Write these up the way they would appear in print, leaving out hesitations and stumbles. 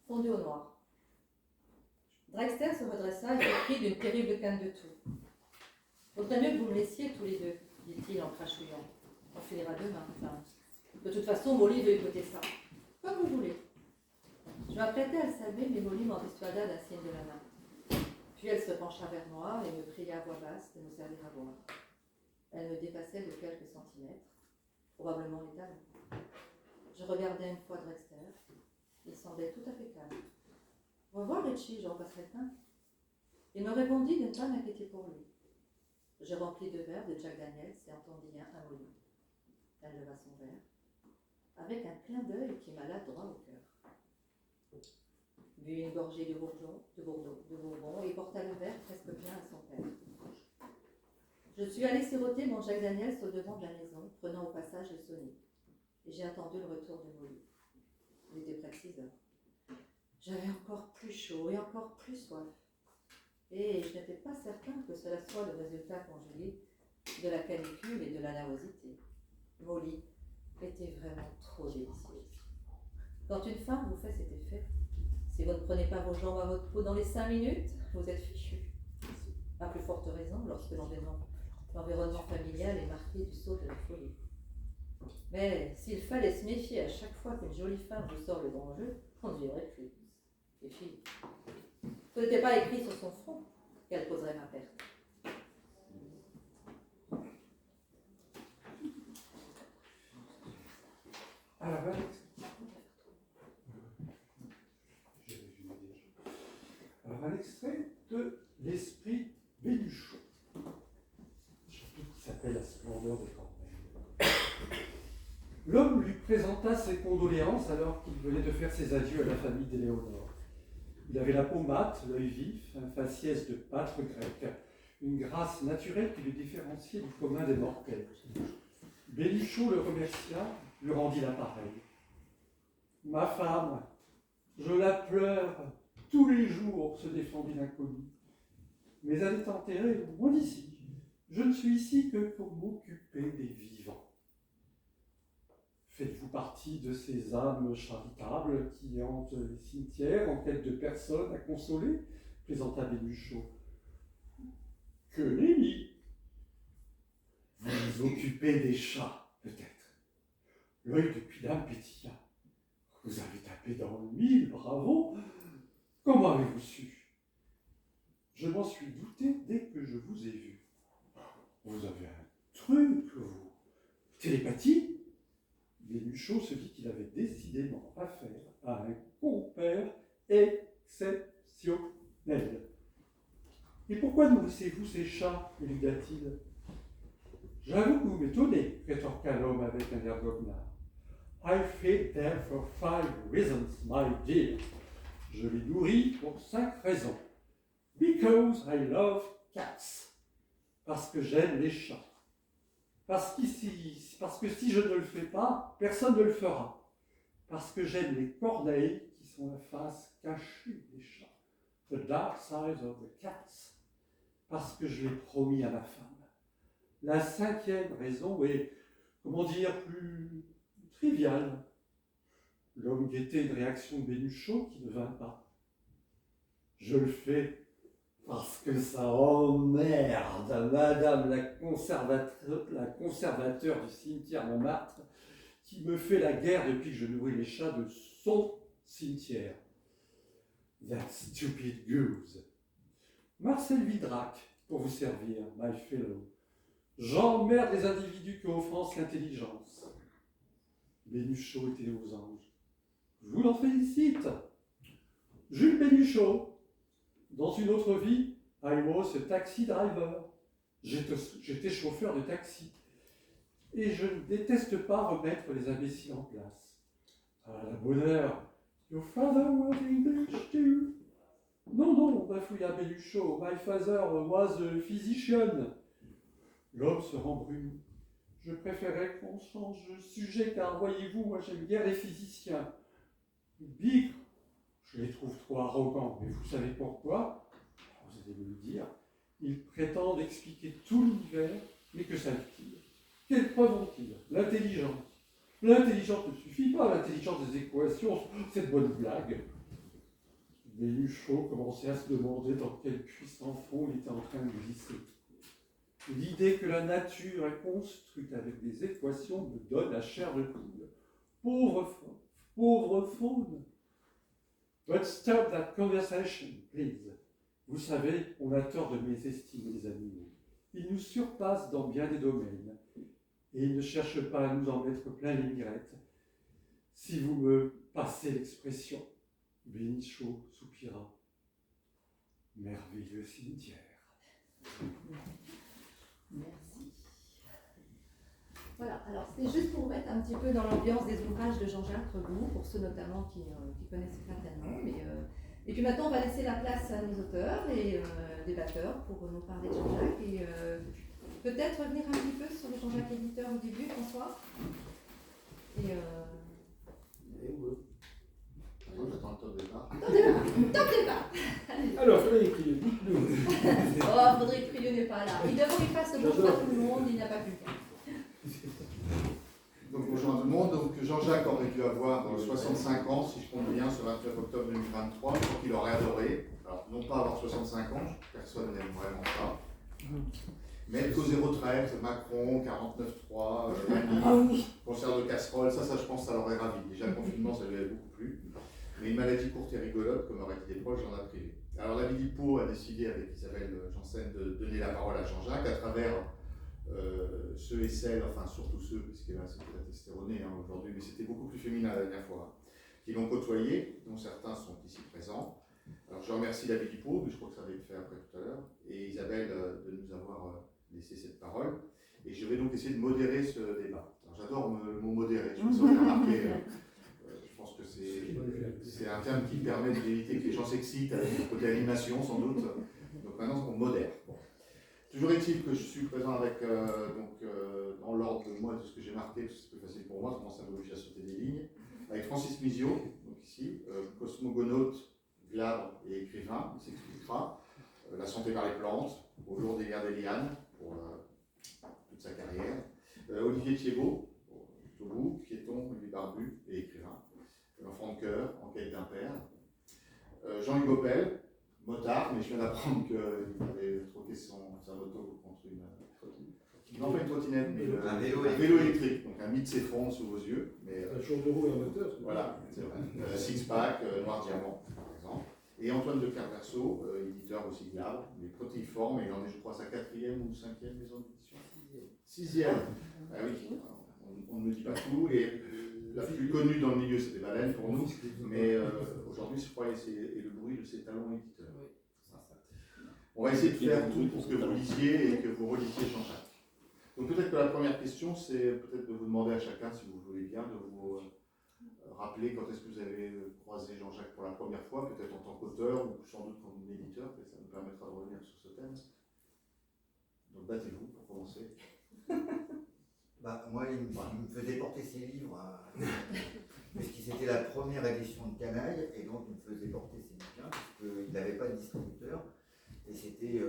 fondu au noir. Drexter se redressa et reprit d'une terrible canne de tout. « Vaudrait mieux que vous me laissiez tous les deux, dit-il en crachouillant. On finira demain, enfin. De toute façon, Molly veut écouter ça. Comme vous voulez. » Je m'apprêtais à le saluer, mais Molly m'en dissuada d'un signe de la main. Puis elle se pencha vers moi et me pria à voix basse de nous servir à boire. Elle me dépassait de quelques centimètres, probablement les talons. Je regardai une fois Drexter. Il semblait tout à fait calme. « Au revoir, Richie, je repasserai le pain. » Il me répondit de ne pas m'inquiéter pour lui. Je remplis 2 verres de Jack Daniels et en tendis un à Molly. Elle leva son verre, avec un clin d'œil qui m'alla droit au cœur. But une gorgée de Bourbon et porta le verre presque plein à son père. Je suis allée siroter mon Jack Daniels au devant de la maison, prenant au passage le sonnet. Et j'ai attendu le retour de Molly. Il était près de 6 heures. J'avais encore plus chaud et encore plus soif. Et je n'étais pas certain que cela soit le résultat conjugué de la canicule et de la nervosité. Molly était vraiment trop délicieuse. Quand une femme vous fait cet effet, si vous ne prenez pas vos jambes à votre peau dans les 5 minutes, vous êtes fichu. À plus forte raison lorsque l'environnement familial est marqué du sceau de la folie. Mais s'il fallait se méfier à chaque fois qu'une jolie femme vous sort le grand jeu, on ne vivrait plus. Et puis, ce n'était pas écrit sur son front qu'elle causerait ma perte. Alors, un extrait de L'Esprit Bénuchon, chapitre qui s'appelle La splendeur de Corneille. L'homme lui présenta ses condoléances alors qu'il venait de faire ses adieux à la famille d'Éléonore. Il avait la peau mate, l'œil vif, un faciès de pâtre grec, une grâce naturelle qui le différenciait du commun des mortels. Bénuchon le remercia, lui rendit l'appareil. « Ma femme, je la pleure tous les jours, se défendit l'inconnu. Mais elle est enterrée loin d'ici. Je ne suis ici que pour m'occuper des vivants. Faites-vous partie de ces âmes charitables qui hantent les cimetières en quête de personnes à consoler ?» plaisanta Bénuchon. « Que nenni ! Vous vous occupez des chats, peut-être. » L'œil de Quidam pétilla. « Vous avez tapé dans le mille, bravo. Comment avez-vous su ? » Je m'en suis douté dès que je vous ai vu. Vous avez un truc, vous. Télépathie ? Bénuchon se dit qu'il avait décidément affaire à un compère exceptionnel. Et pourquoi nourrissez-vous ces chats ? Éluda-t-il. J'avoue que vous m'étonnez, rétorqua l'homme avec un air goguenard. I feed them for 5 reasons, my dear. Je les nourris pour 5 raisons. Because I love cats. Parce que j'aime les chats. Parce que si je ne le fais pas, personne ne le fera. Parce que j'aime les corneilles qui sont la face cachée des chats. The dark side of the cats. Parce que je l'ai promis à ma femme. La 5e raison est, plus triviale. L'homme guettait une réaction de Bénuchon qui ne vint pas. Je le fais parce que ça emmerde Madame la conservateur du cimetière Montmartre qui me fait la guerre depuis que je nourris les chats de son cimetière. That stupid goose. Marcel Vidrac, pour vous servir, my fellow. J'emmerde les individus qui offensent l'intelligence. Bénuchon était aux anges. Je vous en félicite. Jules Bénuchon. Dans une autre vie, I was a taxi driver. J'étais chauffeur de taxi. Et je ne déteste pas remettre les imbéciles en place. Ah, la bonne heure. Your father was English too. Non, bafouilla Bénuchon. My father was a physician. L'homme se rembrumit. Je préférais qu'on change de sujet, car voyez-vous, moi j'aime bien les physiciens. Bigre, je les trouve trop arrogants, mais vous savez pourquoi ? Vous allez me le dire. Ils prétendent expliquer tout l'univers, mais que savent-ils ? Quelle preuve ont-ils ? L'intelligence. L'intelligence ne suffit pas, l'intelligence des équations, cette bonne blague. Bénuchot commençait à se demander dans quel puissant fond il était en train de glisser. L'idée que la nature est construite avec des équations me donne la chair de poule. Pauvre faune. But stop that conversation, please. Vous savez, on a tort de mésestimer les animaux. Ils nous surpassent dans bien des domaines, et ils ne cherchent pas à nous en mettre plein les mirettes. Si vous me passez l'expression, Bénichot soupira. Merveilleux cimetière. Merci. Voilà, alors c'était juste pour vous mettre un petit peu dans l'ambiance des ouvrages de Jean-Jacques Reboux, pour ceux notamment qui ne connaissent pas tellement. Et puis maintenant, on va laisser la place à nos auteurs et débatteurs pour nous parler de Jean-Jacques. Et peut-être revenir un petit peu sur le Jean-Jacques éditeur au début, François. J'attends le top départ. Top départ. Alors, Frédéric Prieux, dites-nous. Oh, Frédéric Prieux n'est pas là. Il devrait qu'il fasse le bonjour à tout le monde, il n'a pas pu le faire. Donc bonjour à tout le monde. Donc Jean-Jacques aurait dû avoir 65 ans, si je compte bien, ce 29 octobre 2023. Je crois qu'il aurait adoré. Alors, non pas avoir 65 ans, personne n'aime vraiment ça. Mais être au 013, Macron, 49.3, concert de casserole, ça je pense que ça l'aurait ravi. Déjà le confinement, ça lui avait beaucoup plu. Mais une maladie courte et rigolote, comme aurait dit des proches, j'en ai privé. Alors la Bilipo a décidé avec Isabelle Janssen de donner la parole à Jean-Jacques à travers ceux et celles, enfin surtout ceux, puisque là c'était la testéronée aujourd'hui, mais c'était beaucoup plus féminin la dernière fois, qui l'ont côtoyé, dont certains sont ici présents. Alors je remercie la Bilipo, mais je crois que ça va être fait après tout à l'heure, et Isabelle de nous avoir laissé cette parole. Et je vais donc essayer de modérer ce débat. Alors j'adore le mot modérer, je me suis remarqué. Je pense que c'est un terme qui permet d'éviter que les gens s'excitent avec le côté animation sans doute. Donc maintenant on modère. Bon. Toujours est-il que je suis présent avec, dans l'ordre de moi de ce que j'ai marqué, parce que c'est plus facile pour moi, comment ça m'oblige à sauter des lignes, avec Francis Misio, donc ici, cosmogonaute, glabre et écrivain, il s'expliquera, la santé par les plantes, au jour des guerres des lianes, pour toute sa carrière, Olivier Thiebaud, Toubou, piéton, lui barbu et écrivain, l'enfant de cœur, en quête d'un père, Jean-Hugues Oppel, motard, mais je viens d'apprendre qu'il avait troqué sa moto contre non pas une trottinette, mais un vélo électrique. Donc un mythe s'effondre sous vos yeux. Mais, un jour de roue et un moteur. Voilà, c'est vrai. Six-pack, Noir Diamant, par exemple. Et Antoine de Carverso, éditeur aussi glabre, mais protéiforme, et il en est, je crois, sa 4e ou 5e maison d'édition. 6e. Ah oui, on ne me dit pas tout. Et la plus connue dans le milieu, c'était Baleine pour nous. Mais aujourd'hui, je crois, et le bruit de ses talents éditeurs. On va essayer de faire tout pour que vous lisiez et que vous relisiez Jean-Jacques. Donc peut-être que la première question, c'est peut-être de vous demander à chacun, si vous voulez bien, de vous rappeler quand est-ce que vous avez croisé Jean-Jacques pour la première fois, peut-être en tant qu'auteur ou sans doute comme éditeur, et ça nous permettra de revenir sur ce thème. Donc battez-vous pour commencer. Moi, il me faisait porter ses livres, parce que c'était la première édition de Canaille, et donc il me faisait porter ses bouquins, parce qu'il n'avait pas de distributeur, et c'était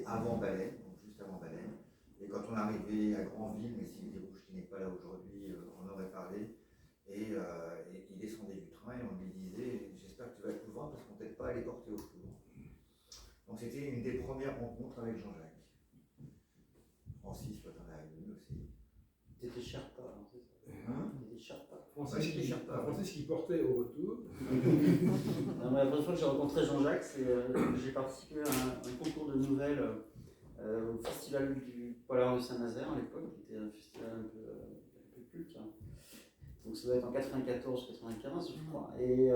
avant Baleine, donc juste avant Baleine. Et quand on arrivait à Granville, mais Sylvie Rouge qui n'est pas là aujourd'hui, on aurait parlé, et il descendait du train et on lui disait « J'espère que tu vas être couvert parce qu'on ne t'aide pas à les porter au four ». Donc c'était une des premières rencontres avec Jean-Jacques. Francis, toi t'en as eu aussi. T'étais Sherpa, hein, c'est ça? T'étais Sherpa. Francis qui portait au retour. Non, la première fois que j'ai rencontré Jean-Jacques, j'ai participé à un concours de nouvelles au festival du Polar de Saint-Nazaire à l'époque, qui était un festival un peu culte. Hein. Donc ça doit être en 94-95, je crois. Et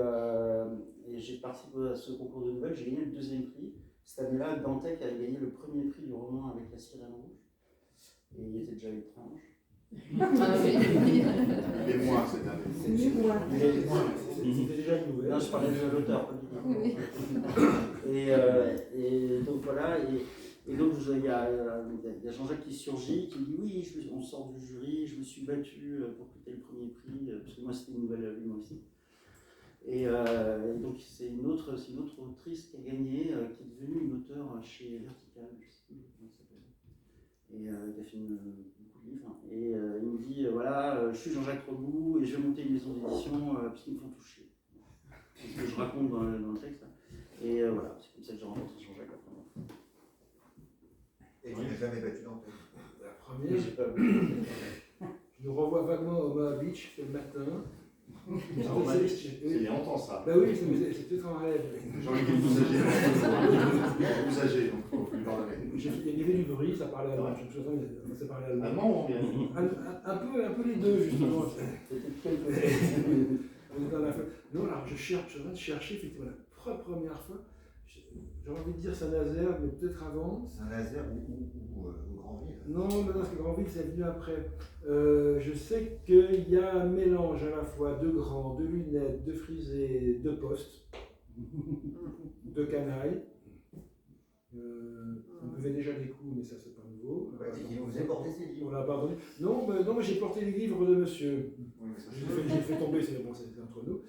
j'ai participé à ce concours de nouvelles, j'ai gagné le 2e prix. Cette année-là, Dantec avait gagné le 1er prix du roman avec La Sirène Rouge. Et il était déjà étrange. Il est moins cette année. C'était déjà une nouvelle. Non, je parlais de l'auteur, pas du livre. Et donc voilà, et donc il y a Jean-Jacques qui surgit, qui me dit oui, on sort du jury, je me suis battu pour que tu aies le 1er prix, parce que moi c'était une nouvelle à lui moi aussi. Et donc c'est une autre autrice qui a gagné, qui est devenue une auteure chez Vertical, je sais plus comment ça s'appelle. Et qui a fait beaucoup de livres. Et il me dit voilà, je suis Jean-Jacques Reboux et je vais monter une maison d'édition puisqu'ils me font toucher. C'est ce que je raconte dans le texte. Et voilà, c'est comme ça que j'ai rencontré Jean-Jacques la première fois. Et tu n'as jamais battu dans ta vie. La Mais première, j'ai pas je nous renvoie vaguement au Omaha Beach le matin. C'est il y a longtemps ça. Bah oui, c'est peut-être un rêve. Jean-Luc est plus âgé. Plus âgé, donc il faut lui pardonner. Il y avait du bruit, ça parlait allemand. Je me souviens, ça parlait allemand. Allemand ou bien? Un peu les deux, justement. Peut-être quelques On est dans la fin. Non, alors je suis en train de chercher, effectivement, la première fois. J'aurais envie de dire Saint-Nazaire, mais peut-être avant. Saint-Nazaire ou Grandville. Non, parce que Grandville, c'est venu après. Je sais qu'il y a un mélange à la fois de grands, de lunettes, de frisés, de postes, de canailles. On buvait déjà des coups, mais ça, c'est pas nouveau. Et qui vous faisait porter ses livres. On l'a pardonné. Non, mais j'ai porté les livres de monsieur. Oui, mais ça, J'ai fait tomber, c'est bon, c'est entre nous.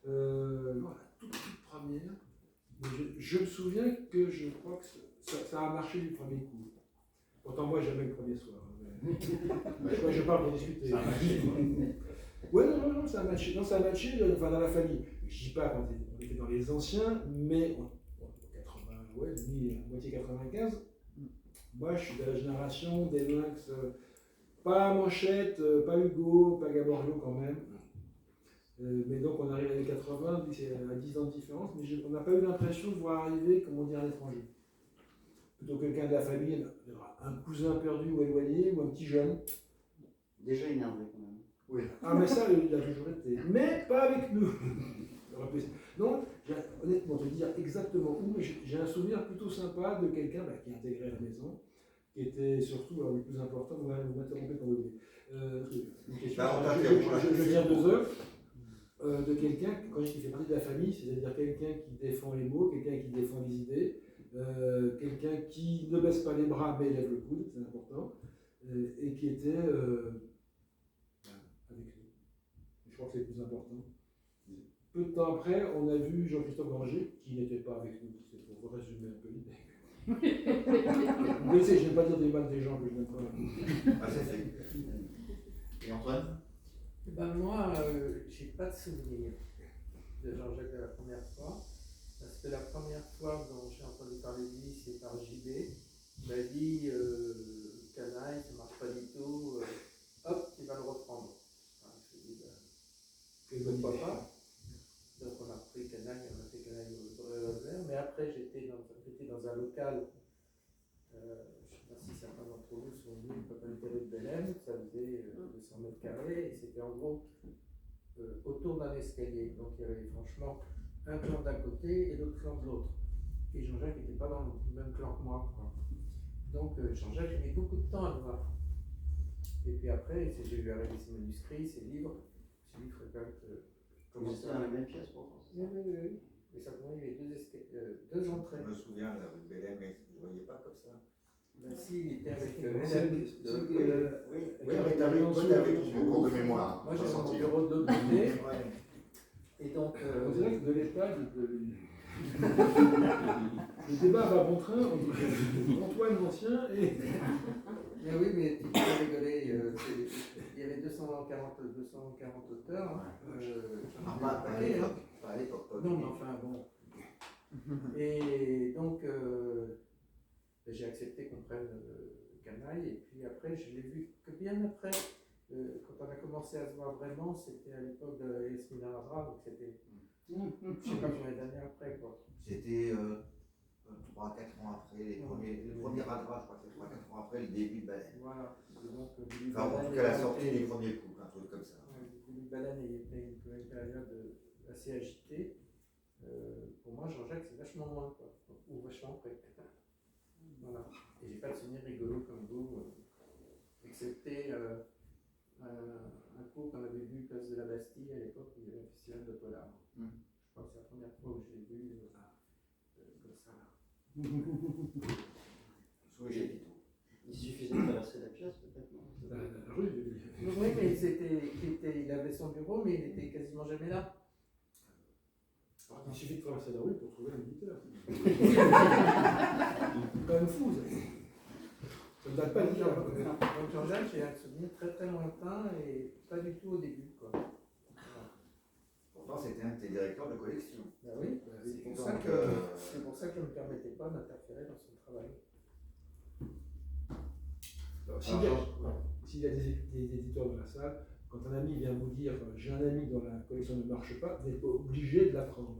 Non, la toute première. Mais je me souviens que je crois que ça a marché du premier coup. Pourtant, moi, jamais le premier soir. Je parle pour discuter. Ça a marché, quoi. Ouais, non, ça a matché. Non, ça a matché enfin, dans la famille. Je dis pas qu'on était dans les anciens, mais en 80, ouais, moitié 95. Moi, je suis de la génération des lynx, pas Manchette, pas Hugo, pas Gaborio quand même. Mais donc on arrive à les 80, c'est à 10 ans de différence, mais on n'a pas eu l'impression de voir arriver, comme on dit, un étranger. Plutôt quelqu'un de la famille, il y aura un cousin perdu ou éloigné, ou un petit jeune. déjà énervé quand même. Oui. Ah mais ça, il a toujours été. Mais pas avec nous. Non, honnêtement, te dire exactement où, mais j'ai un souvenir plutôt sympa de quelqu'un qui a intégré la maison, qui était surtout, alors le plus important, vous m'interrompez quand vous voulez. Une question, je viens 2 heures. De quelqu'un, quand je dis qu'il fait partie de la famille, c'est-à-dire quelqu'un qui défend les mots, quelqu'un qui défend les idées, quelqu'un qui ne baisse pas les bras mais lève le coude, c'est important, et qui était avec nous. Je crois que c'est le plus important. Peu de temps après, on a vu Jean-Christophe Granger, qui n'était pas avec nous, c'est pour résumer un peu l'idée. Mais je n'aime pas dire des mal des gens que je n'aime pas. Ah, ça c'est. Et Antoine? Ben moi, j'ai pas de souvenir de Jean-Jacques de la première fois, parce que la première fois dont j'ai entendu parler de lui, c'est par JB. Il m'a dit canaille, ça marche pas du tout, hop, il va le reprendre. Enfin, je me dis, pourquoi pas. Donc on a repris canaille, on a fait canaille au revolver, mais après j'étais dans un local. Je ne sais pas si certains d'entre vous sont venus, comme le terrain de Belém, ça faisait 200 mètres carrés et c'était en gros autour d'un escalier. Donc il y avait franchement un clan d'un côté et l'autre clan de l'autre. Et Jean-Jacques n'était pas dans le même clan que moi, quoi. Donc Jean-Jacques, j'ai mis beaucoup de temps à le voir. Et puis après, j'ai vu arriver ses manuscrits, ses livres. Ses livres fréquentent Comment c'était dans la même pièce pour France? Oui. Et ça il y avait deux entrées. Je me souviens de la rue de Belém, mais je ne voyais pas comme ça. Ben si, il était avec Oui, Oui, mais t'avais Mon cours de mémoire. moi j'avais mon Ressorti. bureau de l'autre côté. Ouais. Et donc, On dirait que de l'État, le débat va bon train entre Antoine l'Ancien et. mais oui, mais tu peux rigoler. Il y avait 240 auteurs. Hein. Ah, pas à l'époque. Pas à l'époque. Non, mais enfin bon. Et donc, j'ai accepté qu'on prenne Canaille. Et puis après, je l'ai vu que bien après. Quand on a commencé à se voir vraiment, c'était à l'époque de Yasmina Azra, donc c'était, je sais pas combien d'années après, quoi. C'était 3-4 ans après, le premier Adra, je crois que c'est 3-4 ans après le début de Baleine. Voilà. Et donc, Enfin, en tout cas, la sortie des premiers coups, un truc comme ça. Le début de Baleine était une période assez agitée. Pour moi, Jean-Jacques, c'est vachement loin, quoi. Ou vachement près. Voilà. Et j'ai pas de souvenir rigolo comme vous, excepté un cours qu'on avait vu place de la Bastille à l'époque où il y avait un festival de polar. Je crois que c'est la première fois où je l'ai vu comme ça. Sous les chapiteaux. Il suffisait de traverser la pièce peut-être, non? La rue. Oui, mais il avait son bureau, mais il était quasiment jamais là. Il suffit de traverser la rue pour trouver un éditeur. C'est quand même fou, ça. Ça ne date pas d'hier. Donc Jean-Jacques, j'ai un souvenir très très lointain et pas du tout au début, quoi. Voilà. Pourtant, c'était un de tes directeurs de collection. Bah oui, c'est pour ça Donc, que ne me permettait pas d'interférer dans son travail. Alors, s'il y a des éditeurs dans la salle, quand un ami vient vous dire j'ai un ami dont la collection ne marche pas, vous n'êtes pas obligé de la prendre.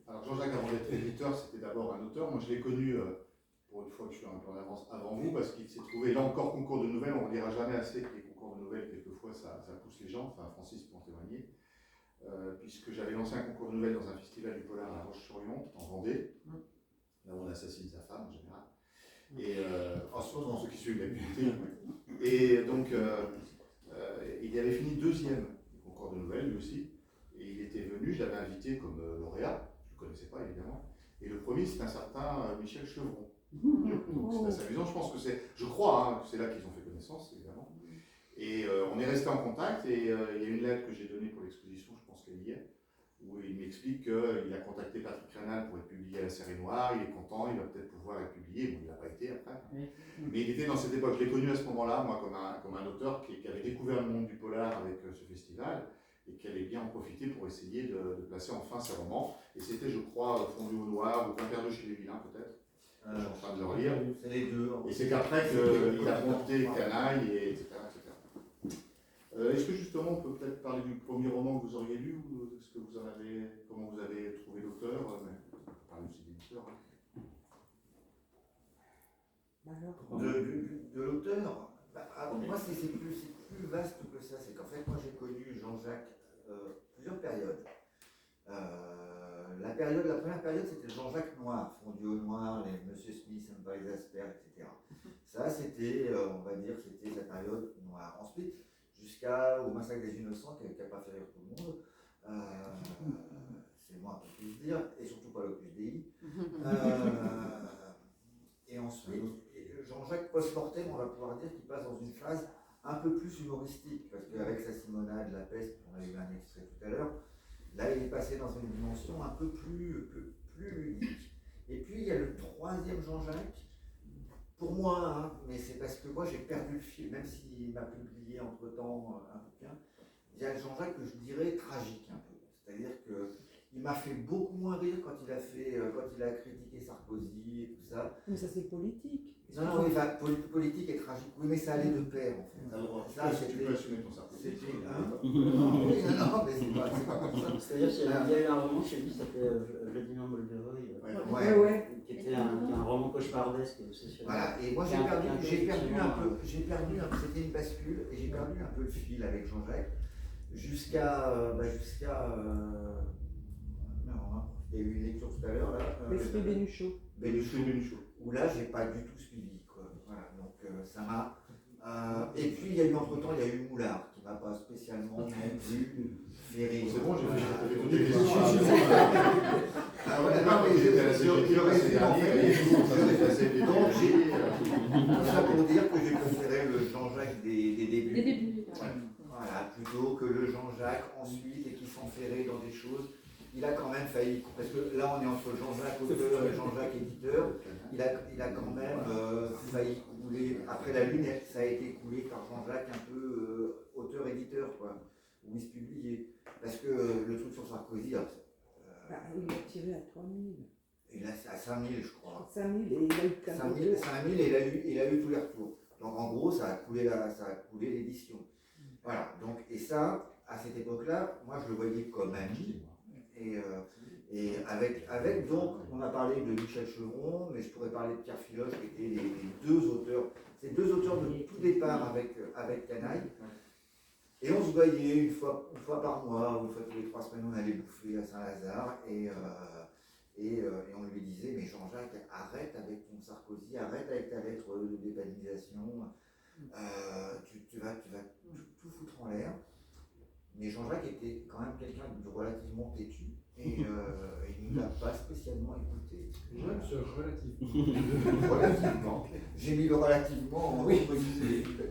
Alors Jean-Jacques, avant d'être éditeur, c'était d'abord un auteur. Moi, je l'ai connu, pour une fois que je suis un peu en avance avant vous, parce qu'il s'est trouvé, là encore, concours de nouvelles. On ne dira jamais assez que les concours de nouvelles, quelquefois, ça pousse les gens. Enfin, Francis peut en témoigner. Puisque j'avais lancé un concours de nouvelles dans un festival du polar à Roche-sur-Yon, en Vendée, là où on assassine sa femme en général. Et en ce moment, ceux qui suivent l'actualité. Et donc, il avait fini deuxième du concours de nouvelles, lui aussi. Et il était venu, je l'avais invité comme lauréat, je ne le connaissais pas évidemment. Et le premier, c'est un certain Michel Chevron. Donc c'est assez amusant, je pense que c'est, je crois, que c'est là qu'ils ont fait connaissance, évidemment. Et on est resté en contact, et il y a une lettre que j'ai donnée pour l'exposition, je pense qu'elle y est, où il m'explique qu'il a contacté Patrick Rénal pour être publié à la Série Noire, il est content, il va peut-être pouvoir être publié, bon il n'a pas été après. Mais il était dans cette époque, je l'ai connu à ce moment-là, moi, comme un auteur qui avait découvert le monde du polar avec ce festival, et qui allait bien en profiter pour essayer de placer enfin ses romans. Et c'était, je crois, Fondu au Noir, ou Quimper chez les Vilains peut-être. Je suis en train de le relire. C'est les deux. Et c'est qu'après qu'il a monté Canaille, et etc. Est-ce que justement on peut peut-être parler du premier roman que vous auriez lu, ou est-ce que vous en avez, comment vous avez trouvé l'auteur, on peut parler aussi d'éditeur. De l'auteur, moi c'est plus vaste que ça. C'est qu'en fait, moi j'ai connu Jean-Jacques plusieurs périodes. La première période, c'était Jean-Jacques Noir, Fondu au Noir, les Monsieur Smith, Empire Asper, etc. Ça, c'était, on va dire, c'était la période noire. Ensuite, jusqu'au Massacre des Innocents, qui n'a pas fait rire tout le monde, c'est moins qu'on puisse dire, et surtout pas l'Opus Dei. Et ensuite, Jean-Jacques post-mortem, on va pouvoir dire qu'il passe dans une phase un peu plus humoristique, parce qu'avec sa Simonade, La Peste, on a eu un extrait tout à l'heure, là il est passé dans une dimension un peu plus ludique. Et puis il y a le troisième Jean-Jacques, pour moi, hein, mais c'est parce que moi j'ai perdu le fil, même s'il m'a publié entre-temps un bouquin, il y a le Jean-Jacques que je dirais tragique un peu. C'est-à-dire qu'il m'a fait beaucoup moins rire quand il a critiqué Sarkozy et tout ça. Mais ça c'est politique. Non, oui, enfin, politique et tragique, oui, mais ça allait de pair en fait. Ça, tu peux assumer ton Sarkozy. Non, mais c'est pas comme ça. C'est-à-dire qu'il y a eu un roman chez lui qui s'appelait Vladimir Molderoï, Ouais. qui était un roman cauchemardesque et obsessionnel. Voilà, et moi j'ai perdu un peu, c'était une bascule, et j'ai perdu un peu le fil avec Jean-Jacques, jusqu'à il y a eu une lecture tout à l'heure là. L'esprit Bénuchot. Bénuchot. Où là j'ai pas du tout suivi, quoi. Voilà, donc ça m'a. Et puis il y a eu entre-temps, il y a eu Moulard, qui m'a pas spécialement non plus fait rire. C'est bon, j'ai fait des des questions. Ah ouais, non, mais je résume en fait. Donc j'ai ça pour dire que j'ai préféré le Jean-Jacques des débuts. Les débuts. Voilà, plutôt que le Jean-Jacques ensuite et qui s'enferrait dans des choses. Il a quand même failli, parce que là on est entre Jean-Jacques auteur et Jean-Jacques éditeur, il a quand même failli couler, après la Lune, ça a été coulé par Jean-Jacques un peu auteur-éditeur, quoi, où il se publiait. Parce que le truc sur Sarkozy, Il a tiré à 3000. il a à 5000 je crois. 5000 et il a eu 4 5000 et il a eu tous les retours. Donc en gros ça a coulé l'édition. Voilà, donc et ça, à cette époque-là, moi je le voyais comme ami. Et avec donc, on a parlé de Michel Chevron, mais je pourrais parler de Pierre Filoche, qui étaient les deux auteurs, ces deux auteurs de tout départ avec Canaille. Et on se voyait une fois par mois, ou une fois tous les 3 semaines, on allait bouffer à Saint-Lazare, et on lui disait, mais Jean-Jacques, arrête avec ton Sarkozy, arrête avec ta lettre de dépanisation, tu vas tout foutre en l'air. Mais Jean-Jacques était quand même quelqu'un de relativement têtu et il ne l'a pas spécialement écouté. J'aime ce relativement. Relativement. J'ai mis le relativement en oui.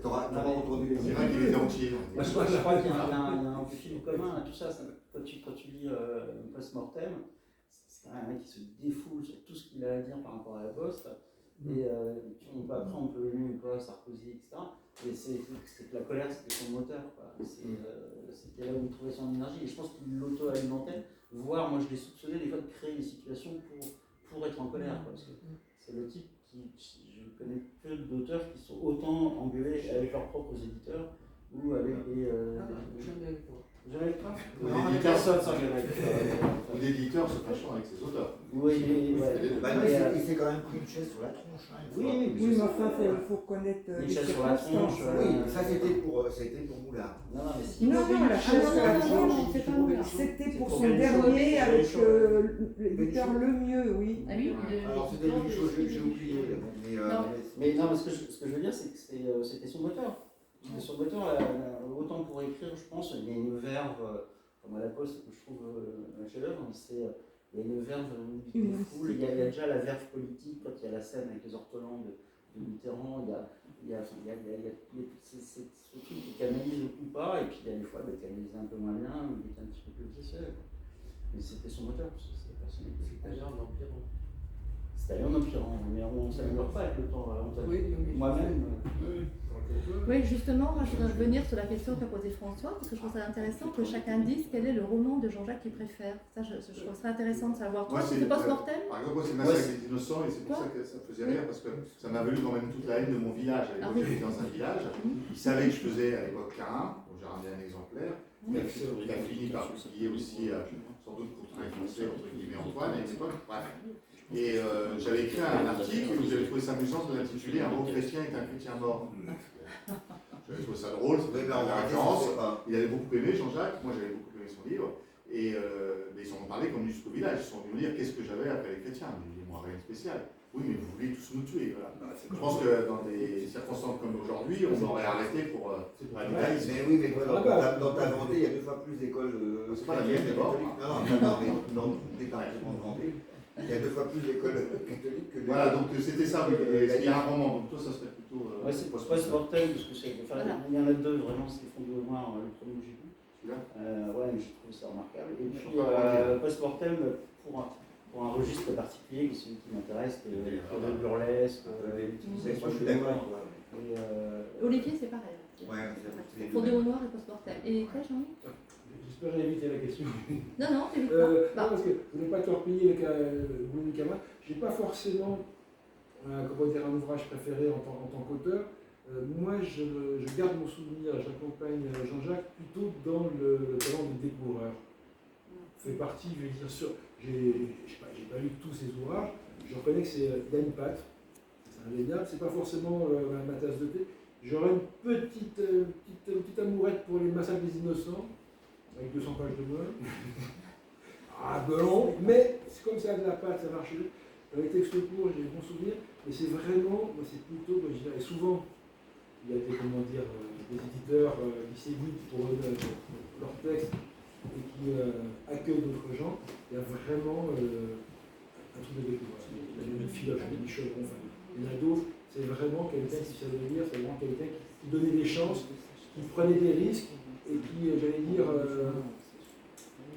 T'auras entendu les C'est vrai qu'il était entier. Moi, je crois qu'il y a un fil commun à tout ça. Quand tu lis Post-Mortem, c'est un mec qui se défoule sur tout ce qu'il a à dire par rapport à la Poste. Et après, on peut aimer ou pas Sarkozy, etc. Et c'est que la colère, c'était son moteur. C'était là où il trouvait son énergie. Et je pense qu'il l'auto-alimentait voire moi je l'ai soupçonné des fois de créer des situations pour être en colère, quoi, parce que c'est le type je connais peu d'auteurs qui sont autant engueulés avec leurs propres éditeurs ou avec des... Jamais avec moi. Jamais avec toi Ou Non, l'éditeur. personne s'engueule avec toi. Ou l'éditeur se fâchant avec ses auteurs. Oui, ouais. Bah, Mais, il s'est quand même pris une chaise sur la tronche. Hein, une oui, fois. oui, Oui, mais enfin, il faut connaître Une les chaise sur la circonstances. tronche, Oui, ça c'était pour Moulard. Non, mais si. Non, non, la chaise non, sur la non, non, tronche, non, c'est pas Moulin. c'était pour pour son Bénichou. dernier avec Bénichou. l'éditeur Le Mieux, oui. Ah oui, Alors c'était une chose que j'ai oublié. Mais, Non. Mais non, mais ce que je veux dire, c'est que c'était son moteur. C'était son moteur, autant pour écrire, je pense, il y a une verve, comme à la Poste, que je trouve un chef-d'œuvre, il y a une verve de foule, il y a déjà la verve politique, quand il y a la scène avec les ortolans de Mitterrand, il y a ce truc qui canalise ou pas, et puis il y a des fois qui canalise un peu moins bien, ou qui est un petit peu plus vicieux. Mais c'était son moteur, parce que c'est la personne qui C'est d'ailleurs en empirant. c'était allé en empirant, mais on ne s'améliore pas avec le temps. Oui, Moi-même. Oui, justement, moi je voudrais revenir sur la question qu'a posée François, parce que je trouve ça intéressant que chacun dise quel est le roman de Jean-Jacques qu'il préfère. Ça, je trouve ça intéressant de savoir. Toi, Moi, c'est Post-Mortem? Par exemple, moi, c'est Massacre des innocents, et c'est pour ça que ça me faisait rire, parce que ça m'a valu quand même toute la haine de mon village. À l'époque, j'étais dans un village. Ils savaient que je faisais à l'époque Carin, donc j'ai ramené un exemplaire. Il a fini par publier aussi, sans doute pour influencer, entre guillemets, Antoine à une époque. Bref. Et j'avais écrit un article et vous avez trouvé ça amusant de l'intituler Un beau chrétien est un chrétien mort. J'avais trouvé ça drôle, c'était la référence. Il avait beaucoup aimé Jean-Jacques, moi j'avais beaucoup aimé son livre. Et ils s'en ont parlé comme jusqu'au village, ils sont venus me dire qu'est-ce que j'avais après les chrétiens. J'ai dit moi rien de spécial. Oui, mais vous voulez tous nous tuer. Voilà. Je pense que dans des circonstances comme aujourd'hui, on aurait arrêté pour radicalisme. Mais oui, mais toi, dans ta Vendée, il y a 2 fois plus d'écoles C'est pas la mienne, d'abord. Non, mais dans tout le département de Vendée, il y a 2 fois plus d'écoles catholiques que Voilà, donc c'était ça, oui. Il y a un roman, donc toi ça serait plutôt. Ouais, c'est Post-Mortem, parce que c'est. Enfin, il y en a 2 vraiment, c'est Fondu au noir, le premier que j'ai vu. Ouais, mais j'ai trouvé ça remarquable. Et puis Post-Mortem, pour un registre particulier, qui est celui qui m'intéresse, qui est le burlesque, l'utilisation moi, je suis de d'accord. l'humour. Olivier, c'est pareil. Ouais, Fondé au noir et Post-Mortem. Et toi, Jean-Luc? J'espère éviter la question. Non, non, t'évites pas. Non, parce que je ne voulais pas torpiller le boulot du camarade. Je n'ai pas forcément comment dire, un ouvrage préféré en tant qu'auteur. Moi, je garde mon souvenir, j'accompagne Jean-Jacques plutôt dans le talent de découvreur. Fait partie, je vais dire, j'ai pas lu tous ses ouvrages, je reconnais que c'est Yann Pat, c'est indéniable, c'est pas forcément ma tasse de thé. J'aurais une petite amourette pour les Massacres des innocents, avec 200 pages de moins. Ah, belon, mais c'est comme ça de la pâte, ça marche. Dans les textes courts, j'ai des bons souvenirs, mais c'est vraiment, moi c'est plutôt, moi, je dirais, souvent, il y a des, comment dire, des éditeurs qui s'éditent pour leurs textes et qui accueillent d'autres gens. Il y a vraiment un truc de découverte. Il y a une Philosophe, des Chevron, enfin, il y en a d'autres. C'est vraiment quelqu'un qui savait lire, c'est vraiment quelqu'un qui donnait des chances, qui prenait des risques et qui, j'allais dire,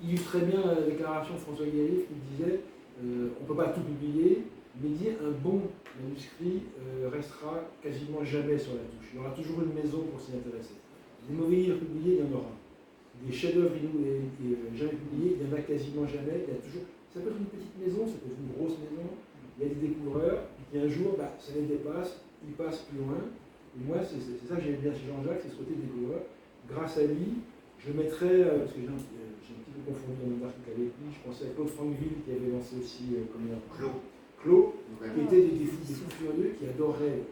illustrait bien la déclaration de François Guéry qui disait on ne peut pas tout publier, mais dire un bon manuscrit restera quasiment jamais sur la touche. Il y aura toujours une maison pour s'y intéresser. Des mauvais livres publiés, il y en aura. Des chefs-d'œuvre jamais publiés, il n'y en a quasiment jamais. Il y a toujours... Ça peut être une petite maison, ça peut être une grosse maison. Il y a des découvreurs, et un jour, ça les dépasse, ils passent plus loin. Et moi, c'est ça que j'aime bien chez Jean-Jacques, c'est ce côté découvreur. Grâce à lui, je mettrais, parce que j'ai un petit peu confondu dans mon article avec lui, je pensais à Claude Franqueville qui avait lancé aussi Claude, qui était des fous furieux, qui adoraient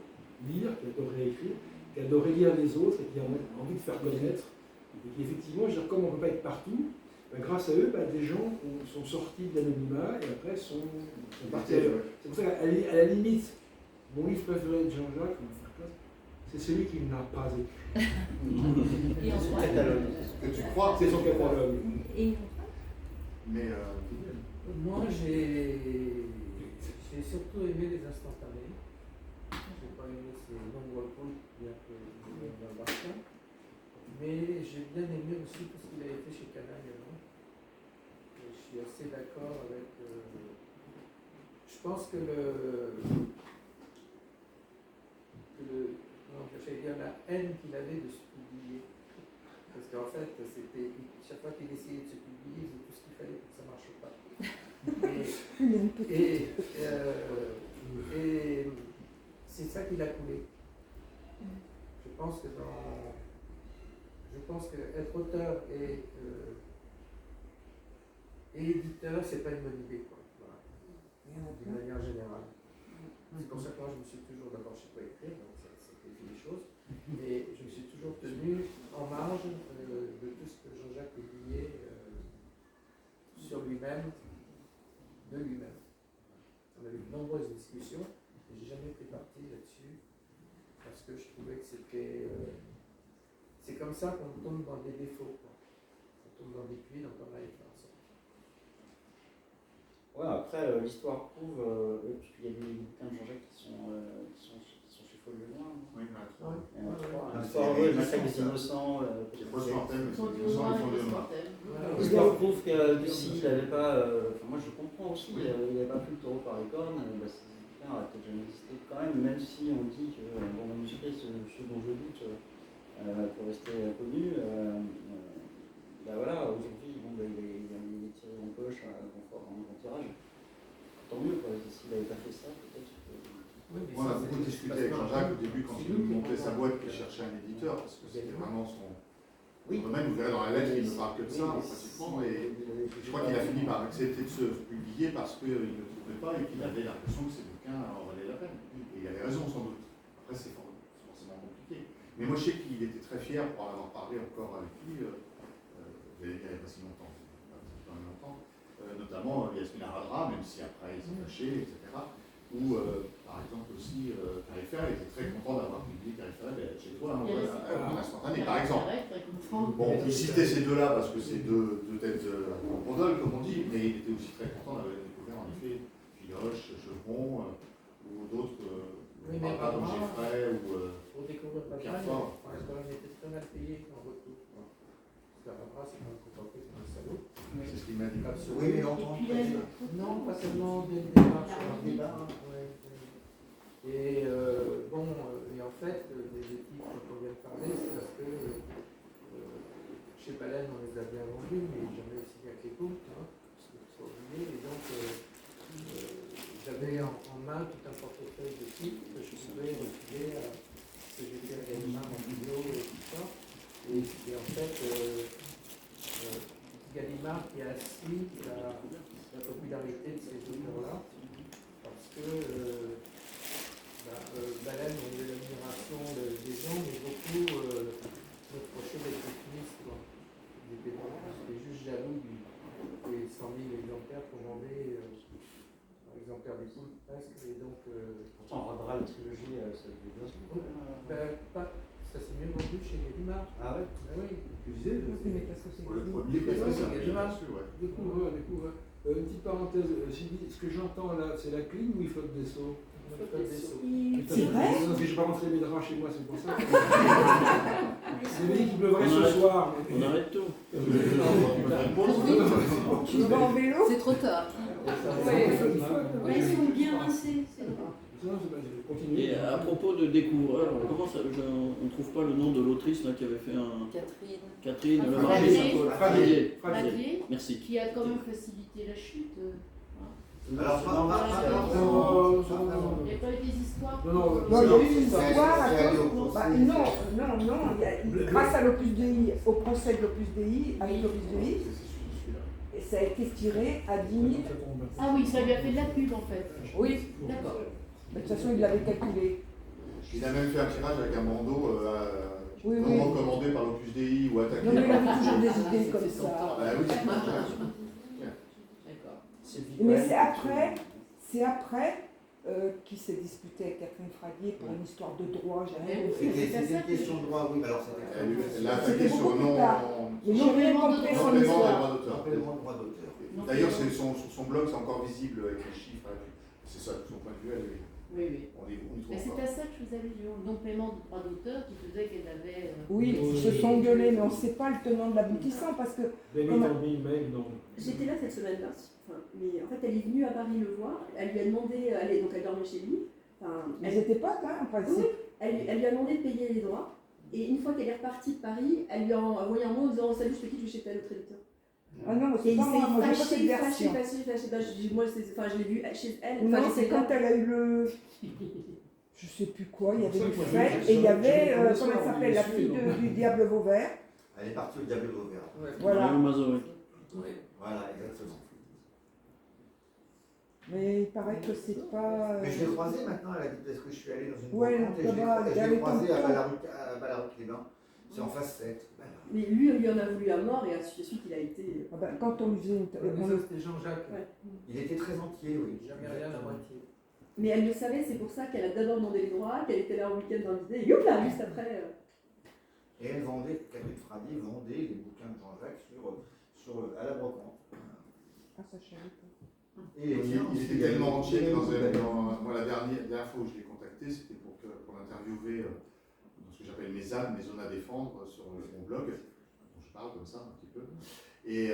lire, qui adoraient écrire, qui adoraient lire les autres et qui ont envie de faire connaître. Et qui effectivement, je veux dire, comme on ne peut pas être partout, grâce à eux, des gens sont sortis de l'anonymat et après sont partis ailleurs. C'est pour ça qu'à la limite, mon livre préféré de Jean-Jacques, c'est celui qu'il n'a pas écrit. Et en soi, Que tu crois. C'est son catalogue. Et Mais moi, j'ai surtout aimé les instantanés. J'ai pas aimé ces nombreux points, bien que dans le mais j'ai bien aimé aussi tout ce qu'il avait fait chez Canaille avant. Je suis assez d'accord avec. Je pense que j'allais dire la haine qu'il avait de se publier. Parce qu'en fait, c'était chaque fois qu'il essayait de se publier, il faisait tout ce qu'il fallait pour que ça ne une petite. Et c'est ça qui l'a coulé. Je pense que être auteur et éditeur, c'est pas une bonne idée, quoi. Voilà. D'une manière générale. C'est pour ça que moi je me suis toujours, d'abord je sais pas écrire, donc ça simplifie les choses, mais je me suis toujours tenu en marge de tout ce que Jean-Jacques publiait sur lui-même, de lui-même. On a eu de nombreuses discussions, et j'ai jamais pris parti là-dessus, parce que je trouvais que c'était... c'est comme ça qu'on tombe dans des défauts, quoi. On tombe dans des puits, donc on arrive à en sortir. Ouais, après, l'histoire prouve, parce qu'il y a des bouquins de Jean-Jacques qui sont chez Folio Loin. Oui, voilà. L'histoire, le massacre des innocents. C'est post-mortem, mais Quand c'est tu des gens vois qui font les de mortels. L'histoire prouve que s'il n'avait pas. Moi je comprends aussi, il n'avait pas pris le taureau par les cornes, ces bouquins auraient peut-être jamais existé quand même si on dit que bon manuscrit, ce dont je doute, pour rester connu, voilà, aujourd'hui, bon, il est tiré en poche, en grand tirage. Tant mieux, quoi. S'il n'avait pas fait ça, peut-être que. Oui, mais On a ça, beaucoup c'est- discuté parce avec que- Jean-Jacques au début quand c'est il nous nous qui montrait sa avons- boîte qu'il cherchait un éditeur, parce que c'était vraiment son. Oui. Même vous verrez dans la lettre, il ne parle que de ça, pratiquement, et je crois qu'il a fini par accepter de se publier parce qu'il ne trouvait pas et qu'il avait l'impression que ses bouquins en valaient la peine. Et il avait raison sans doute. Après, c'est forcément compliqué. Mais moi, je sais qu'il était très fier pour en avoir parlé encore avec lui, il n'y avait pas si longtemps, pas même longtemps, notamment Yasmina Radra, même si après il s'est fâché, etc. Ou par exemple aussi Carifera, il était très content d'avoir publié Carifera chez toi, en instantané, par exemple. Bon, il citait ces deux-là parce que c'est deux têtes en gondole, comme on dit, mais il était aussi très content d'avoir découvert en effet Filoche, Chevron, ou d'autres, Oui, on mais parle pas comme Radra, Geffray, ou pour découvrir Pierre Radra, Fort. il était très mal payé en retour. Parce que Radra, c'est quand même comporté comme un salaud. c'est ce qu'il m'a dit. Absolument. Oui, mais longtemps. Non, pas seulement dès le départ sur un débat. Ouais. Et et en fait, les équipes dont on vient de parler, c'est parce que chez Baleine, on les a bien vendus, mais jamais aussi bien que les Coultes, parce qu'il faut oublier. Et donc, j'avais en main tout un portefeuille de titres que je pouvais refiler à ce que j'ai fait à Gallimard en vidéo et tout ça. Et c'est en fait Gallimard qui a assis la popularité de ces auteurs-là, parce que Baleine, on a eu l'admiration des gens, mais beaucoup reprochaient d'être optimistes. Ils étaient juste jaloux des 100 000 exemplaires qu'on vendait, par exemplaire des poules presque, et donc... Pourtant, Radra, la trilogie, ça devait bien se ça s'est mieux vendu chez Gallimard. Ah ouais. Oui. Tu disais, Oui, mais parce que c'est Pour le connu. premier, Ouais, c'est c'est Gallimard. découvre. Une petite parenthèse, Sylvie, ce que j'entends là, c'est la clim ou il flotte des seaux? C'est vrai? Parce que je n'ai pas rentré mes draps chez moi, c'est pour ça. C'est lui qui pleurait ce soir. On arrête tout. Tu vas en vélo? C'est trop tard. Ouais, ils sont bien rincés, c'est vrai. Non, c'est pas, je continue. Et à propos de découvreurs, comment ça, on ne trouve pas le nom de l'autrice là qui avait fait un. Catherine. Le Fradier. marché Saint-Paul. Fradier. Fradier, Merci. qui a quand même facilité la chute. Alors, Il n'y a pas eu des histoires. Non, Non, il y a eu une c'est histoire à allé au cause. procès. Non, grâce à l'Opus Dei, au procès de l'Opus Dei, avec l'Opus Dei, et ça a été tiré à 10 000. Ah oui, ça lui a fait de la pub en fait. Oui, D'accord. de toute façon, il l'avait calculé. Il a même fait un tirage avec un bandeau Oui, non oui. recommandé par l'Opus Dei ou attaqué. Non, mais il avait toujours des idées comme C'est son ça. temps. Bah oui, c'est pas vrai. D'accord. Mais c'est après qu'il s'est disputé avec Catherine Fradier pour une histoire de droit. J'ai rien compris. C'était une question de droit, oui, alors c'était. Elle a attaqué C'était sur beaucoup non. plus tard. Mais j'ai rien compris son Complément des histoire. droits d'auteur. Rappellement de droit d'auteur. D'ailleurs, sur son blog, c'est encore visible avec les chiffres. C'est ça, de son point de vue, elle est. Oui, oui. On y Mais trouve c'est pas. à ça que je vous avais dit, le non-paiement de droit d'auteur qui faisait qu'elle avait. Oui, ils se sont gueulés, mais on ne sait pas le tenant de l'aboutissant parce que. non. J'étais là cette semaine-là, mais en fait elle est venue à Paris le voir, elle lui a demandé, donc elle dormait chez lui, Ils étaient potes, hein, en principe. elle lui a demandé de payer les droits, et une fois qu'elle est repartie de Paris, elle lui a envoyé un mot en disant « Salut, je te quitte, je vais chez tel autre éditeur ». Ah non, Et c'est il pas moi, moi j'ai pas s'est cette version. fâché. Bah, moi, enfin, je l'ai vu chez elle. Non, Enfin, c'est j'étais là. quand elle a eu le. Je sais plus quoi, il y avait C'est une pour ça que fête moi, et il y j'ai avait, entendu comment ça, elle on s'appelle, est la déçus, fille non du Diable Vauvert. Elle est partie au Diable Vauvert. Ouais. Voilà. Le Mazovic. Oui, voilà, exactement. Mais il paraît que c'est pas. Mais je l'ai croisée maintenant, elle a dit parce que je suis allé dans une Ouais, brocante et je l'ai là-bas, je elle l'ai est croisée à tantôt. Ballaruc-les-Bains. C'est en face 7. Mais lui en a voulu à mort et ensuite il a été. Ah ben, quand on lui faisait une. Mais ça, c'était Jean-Jacques. Ouais. Il était très entier, oui. Jamais rien à moitié. Mais elle le savait, c'est pour ça qu'elle a d'abord demandé les droits, qu'elle était là au week-end dans l'idée, et youp là, juste après. Et elle vendait, Catherine Fradier vendait des bouquins de Jean-Jacques à la brocante. Ah, ça, je savais pas. Et les tiens Il aussi, était tellement entier que dans moi, la dernière fois où je l'ai contacté, c'était pour l'interviewer dans ce que j'appelle mes âmes, mes zones à défendre sur mon blog, dont je parle comme ça un petit peu. Et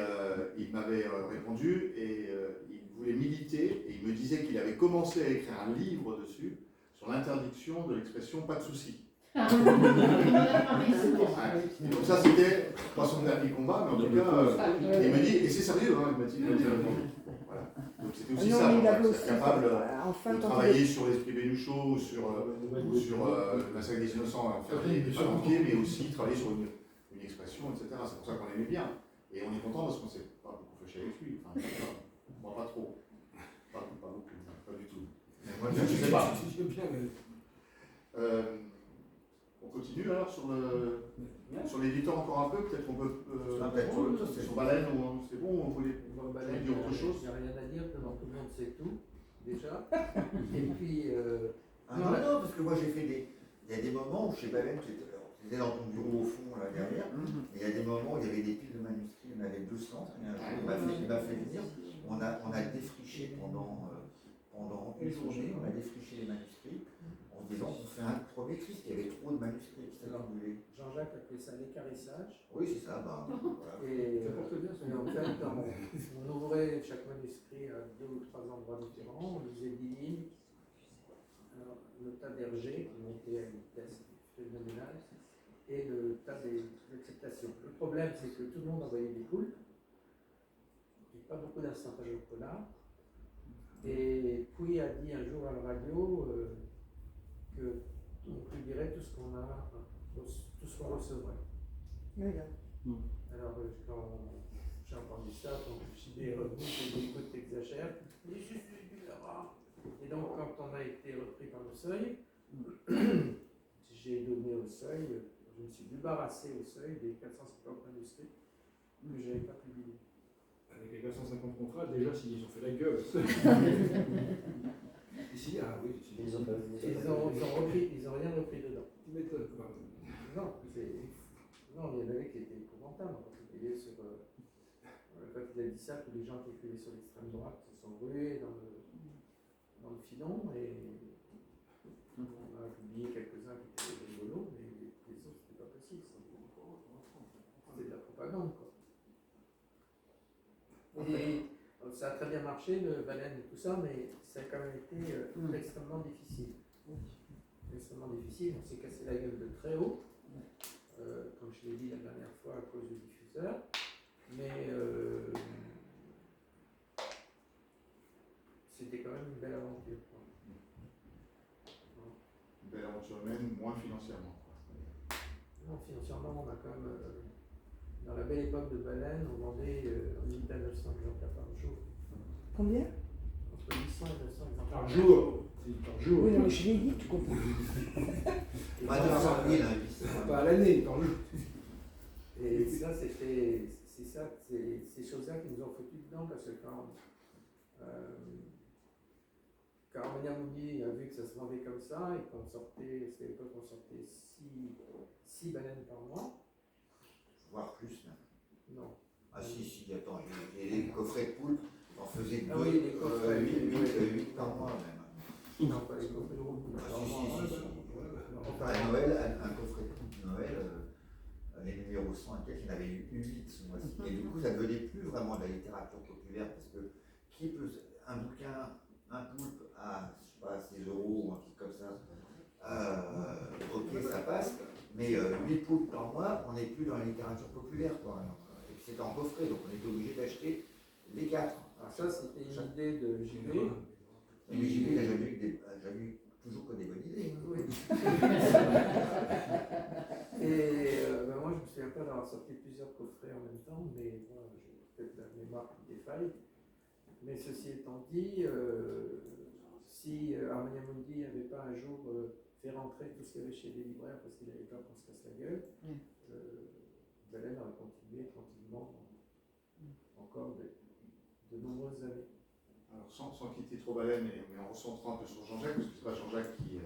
il m'avait répondu et il voulait militer et il me disait qu'il avait commencé à écrire un livre dessus sur l'interdiction de l'expression pas de souci. Ah. Et donc ça c'était pas son dernier combat, mais en tout cas, il me dit, et c'est sérieux, hein, il m'a dit voilà. Donc c'était aussi Non, ça, mais il avait Jean-Jacques, aussi. c'est capable Enfin, de quand travailler sur l'esprit Bénuchot ou sur la saga des innocents enfermés, pas banquiers, mais aussi travailler sur une expression, etc. C'est pour ça qu'on l'aimait bien. Et on est content parce qu'on s'est pas beaucoup fâché avec lui. Enfin, moi pas trop. Pas beaucoup, pas du tout. Mais moi, je sais pas. On continue alors sur l'éditeur encore un peu, peut-être qu'on peut. Sur Baleine, c'est bon, on voulait dire autre chose. Il n'y a rien à dire, devant tout le monde sait tout, déjà. Et puis. Ah non, non, parce que moi j'ai fait il y a des moments où chez Baleine, c'était dans ton bureau au fond, là derrière, et il y a des moments où il y avait des piles de manuscrits, il y en avait 200, il m'a fait venir. On a défriché pendant une journée, on a défriché les manuscrits en disant qu'on fait un premier Christ, il y avait trop de manuscrits qui s'étaient accumulés. Jean-Jacques appelait ça l'écarissage. Oui, c'est ça, bah, voilà. Et en fait, on ouvrait chaque manuscrit à 2 ou 3 endroits différents, on lisait 10 lignes. Alors, le tas d'Hergé qui montait à une vitesse phénoménale et le tas d'acceptation. Le problème, c'est que tout le monde envoyait des poules, et pas beaucoup d'instantages au polar. Et puis a dit un jour à la radio qu'on publierait tout ce qu'on a, tout ce qu'on recevrait. Voilà. Alors quand j'ai entendu ça, quand JB est revenu, j'ai dit écoute, t'exagères. Mais je suis du là-bas. Et donc quand on a été repris par le seuil, j'ai donné au seuil, je me suis débarrassé au seuil des 450 manuscrits que je n'avais pas publiés. Avec les 450 contrats, déjà, ils ont fait la gueule. Ici, ah oui, Ils ont rien repris dedans. Tu m'étonnes. Non, il y en avait qui étaient épouvantables. Quand il a dit ça, tous les gens qui écrivaient sur l'extrême droite se sont rués dans le filon et on a publié quelques-uns qui étaient rigolos, mais les autres, c'était pas possible. C'était de la propagande, quoi. Et ça a très bien marché, le Baleine et tout ça, mais ça a quand même été extrêmement difficile. Extrêmement difficile, on s'est cassé la gueule de très haut, comme je l'ai dit la dernière fois à cause du diffuseur, mais c'était quand même une belle aventure. Une belle aventure humaine, moins financièrement. Non, financièrement, on a quand même. Dans la belle époque de Baleine, on vendait en limite à 900 exemplaires par jour. Combien? Entre 800 et 900 exemplaires par jour. Par jour. Oui, non, mais je l'ai dit, tu comprends. Pas 900 000, hein, pas à l'année, par jour. Et ça, c'est ces choses-là qui nous ont foutu dedans, parce que quand Armenia Mouni a vu que ça se vendait comme ça, et qu'on sortait, c'était à l'époque on sortait 6 baleines par mois. Voire plus, même. Non. Ah si, attends, les coffrets de poule, on faisait 8 par mois même. Non, pas les coffrets de poule. À Noël, un coffret de poule de Noël, les numéros 100 et quelques, il y en avait eu 8 ce mois-ci. Et du coup, ça ne devenait plus vraiment de la littérature populaire, parce que qui peut, un bouquin, un poulpe à, je sais pas, 6 € ou un truc comme ça, ok, ça passe. Mais 8 poulpes par mois, on n'est plus dans la littérature populaire, quoi. Et puis c'était en coffret, donc on était obligé d'acheter 4. Alors ça, c'était une idée de JB. Mais JB, il n'a jamais eu toujours que des bonnes idées. Oui. Et moi, je me souviens pas d'avoir sorti plusieurs coffrets en même temps, mais voilà, j'ai peut-être la mémoire qui défaille. Mais ceci étant dit, si Harmonia Mundi n'avait pas un jour fait rentrer tout ce qu'il y avait chez les libraires parce qu'il avait peur qu'on se casse la gueule, Baleine aurait continué tranquillement encore de nombreuses années. Alors, sans quitter trop Baleine, mais en recentrant un peu sur Jean-Jacques, parce que c'est pas Jean-Jacques qui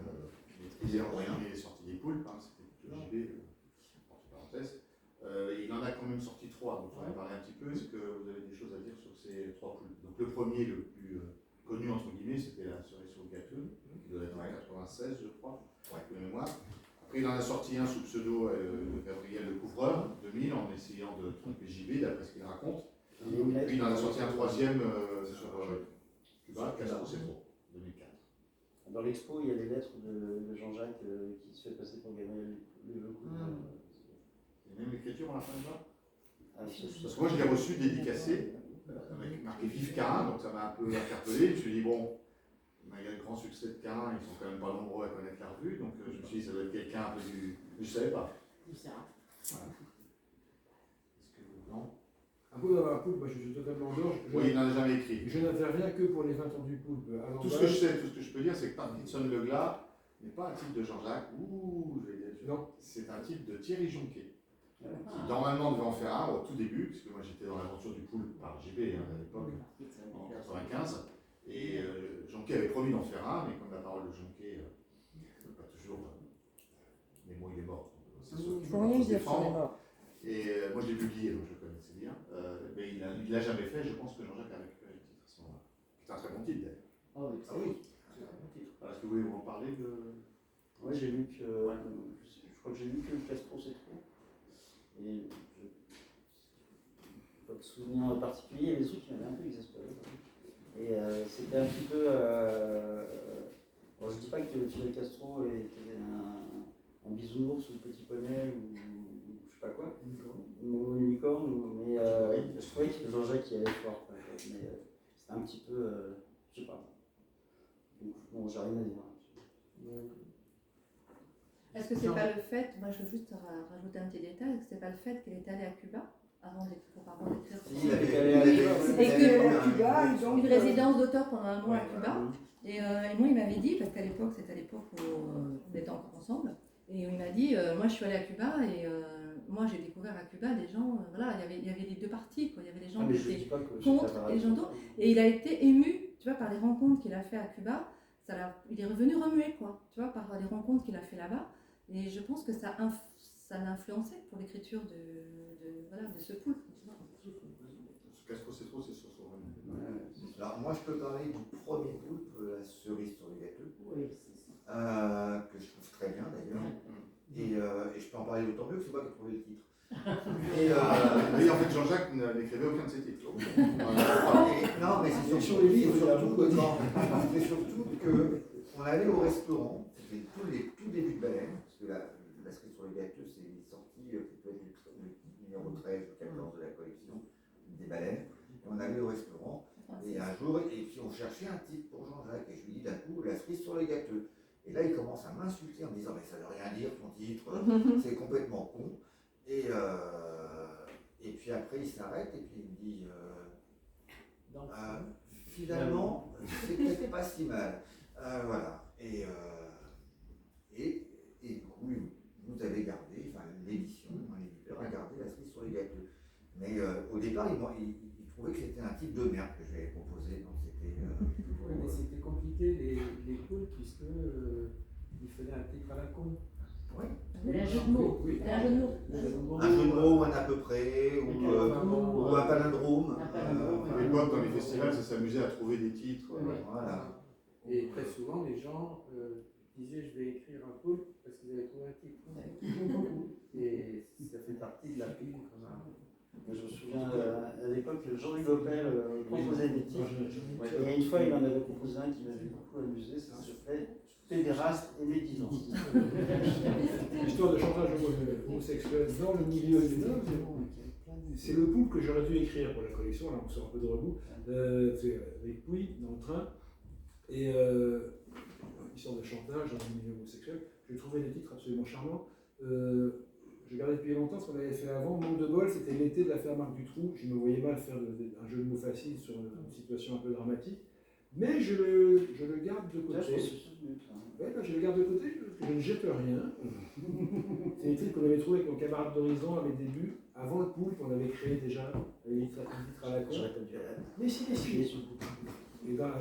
maîtrisait en rien les sorties des poulpes, hein, c'était plutôt JB, entre parenthèses. Il en a quand même sorti 3, donc on en a parlé un petit peu. Est-ce que vous avez des choses à dire sur ces 3 poulpes? Donc le premier, le plus connu entre guillemets, c'était la cerise sur le gâteau, qui doit être en 96, je crois, de mémoire. Après, il en a sorti un sous pseudo Gabriel Le Couvreur, 2000, en essayant de tromper JB, d'après ce qu'il raconte. Puis il en a sorti un troisième sur Cuba, Castro Cetro, 2004. Dans l'expo, il y a les lettres de Jean-Jacques qui se fait passer pour Gabriel Le Couvreur. Il y a même l'écriture à la fin de ça. Parce que moi, je l'ai reçu dédicacé, avec marqué Vive Carin, donc ça m'a un peu interpellé. Je me suis dit, bon, malgré le grand succès de Carin, ils sont quand même pas nombreux à connaître la revue, donc je me suis dit, ça doit être quelqu'un un peu du. Je ne savais pas. Voilà. Est-ce que vous. Non? Un peu d'avoir un poulpe, moi je suis totalement en dehors. Oui, il n'en a jamais écrit. Je n'interviens que pour les 20 ans du poulpe. Tout ce que je sais, tout ce que je peux dire, c'est que Parkinson Leglas n'est pas un type de Jean-Jacques, non, c'est un type de Thierry Jonquet, qui normalement devait en faire un au tout début, puisque moi j'étais dans l'aventure du poulpe par JB à l'époque, en 95, et Jonquet avait promis d'en faire un, mais comme la parole de Jonquet, pas toujours, mais moi il est mort, c'est sûr qu'il faut rien se défendre. Et moi je l'ai publié, donc je le connaissais bien, mais il l'a jamais fait. Je pense que Jean-Jacques a récupéré le titre à ce moment-là. C'est un très bon titre d'ailleurs. Ah oui, c'est un bon titre. Est-ce que vous voulez en parler de. Oui, j'ai lu que. Je crois que j'ai lu que Castro Cetro. Et pas de souvenir particulier, il y avait des trucs qui m'avaient un peu exaspéré. Et c'était un petit peu. Bon, je dis pas que Fidel Castro était un bisounours ou petit poney ou je sais pas quoi, ou unicorne, mais je trouvais que Jean-Jacques y allait fort. Quoi. Mais c'était un petit peu. Je sais pas. Donc, bon, j'ai rien à dire. Est-ce que c'est pas le fait, moi je veux juste rajouter un petit détail, est-ce que c'est pas le fait qu'elle est allée à Cuba avant d'écrire et que une résidence d'auteur pendant un mois à Cuba, et moi il m'avait dit, parce qu'à l'époque c'était à l'époque où on était encore ensemble, et il m'a dit, moi je suis allée à Cuba et moi j'ai découvert à Cuba des gens, voilà, il y avait les deux parties, quoi. Il y avait les gens qui étaient contre et les gens d'autres, et il a été ému, tu vois, par les rencontres qu'il a fait à Cuba, il est revenu remué, quoi, tu vois, par les rencontres qu'il a fait là-bas. Et je pense que ça l'a influencé pour l'écriture de ce poulpe. Ce Castro Cetro, c'est sur son roman. Alors moi je peux parler du premier poulpe, la cerise sur le gâteau, que je trouve très bien d'ailleurs. Et je peux en parler d'autant mieux que c'est moi qui ai trouvé le titre. Oui, en fait Jean-Jacques n'écrivait aucun de ses titres. Non, mais c'est surtout qu'on allait au restaurant, c'était tout début de Baleine, parce que la cerise sur le gâteau c'est sorti, peut être le numéro 13 ou 14 de la collection des Baleines, et on allait au restaurant, et un jour, et puis on cherchait un titre pour Jean-Jacques, et je lui dis d'un coup, la cerise sur le gâteau. Et là il commence à m'insulter en me disant, mais ça veut rien dire ton titre, c'est complètement con. Et puis après il s'arrête et puis il me dit finalement c'est peut-être pas si mal. Voilà. Et du coup vous avez gardé, enfin l'édition, l'éditeur a gardé la cerise sur les gâteaux. Mais au départ il trouvait que c'était un type de merde que j'avais proposé. Donc c'était. Oui, mais c'était compliqué les poules puisque il fallait un titre à la con. Oui. Un jeu de mots. Oui. Un jeu de mots. Un jeu de mots, un à peu près, ou un palindrome. À l'époque, dans les festivals, ça s'amusait à trouver des titres. Voilà. Et très souvent, les gens disaient je vais écrire un poulpe parce qu'ils avaient trouvé un titre. Et ça fait partie de la pile qu'on a. Je me souviens à l'époque, Jean-Louis Gopel proposait des titres. Et une fois, il en avait proposé un qui m'avait beaucoup amusé, ça s'appelait Pédéraste et médisant. L'histoire de chantage homosexuel dans le milieu du c'est le poulpe que j'aurais dû écrire pour la collection, là on sort un peu de rebond, c'est avec Pouille dans le train, et histoire de chantage dans un milieu homosexuel. J'ai trouvé des titres absolument charmants. Je gardais depuis longtemps ce qu'on avait fait avant. Manque de bol, c'était l'été de l'affaire Marc Dutroux. Je me voyais mal faire un jeu de mots facile sur une situation un peu dramatique. Mais je le garde de côté. Ouais, je le garde de côté, je ne jette rien. C'est des titres qu'on avait trouvé avec mon camarade d'horizon à mes débuts. Avant le poulpe, on avait créé déjà les titres à la con. Mais si. Et ben,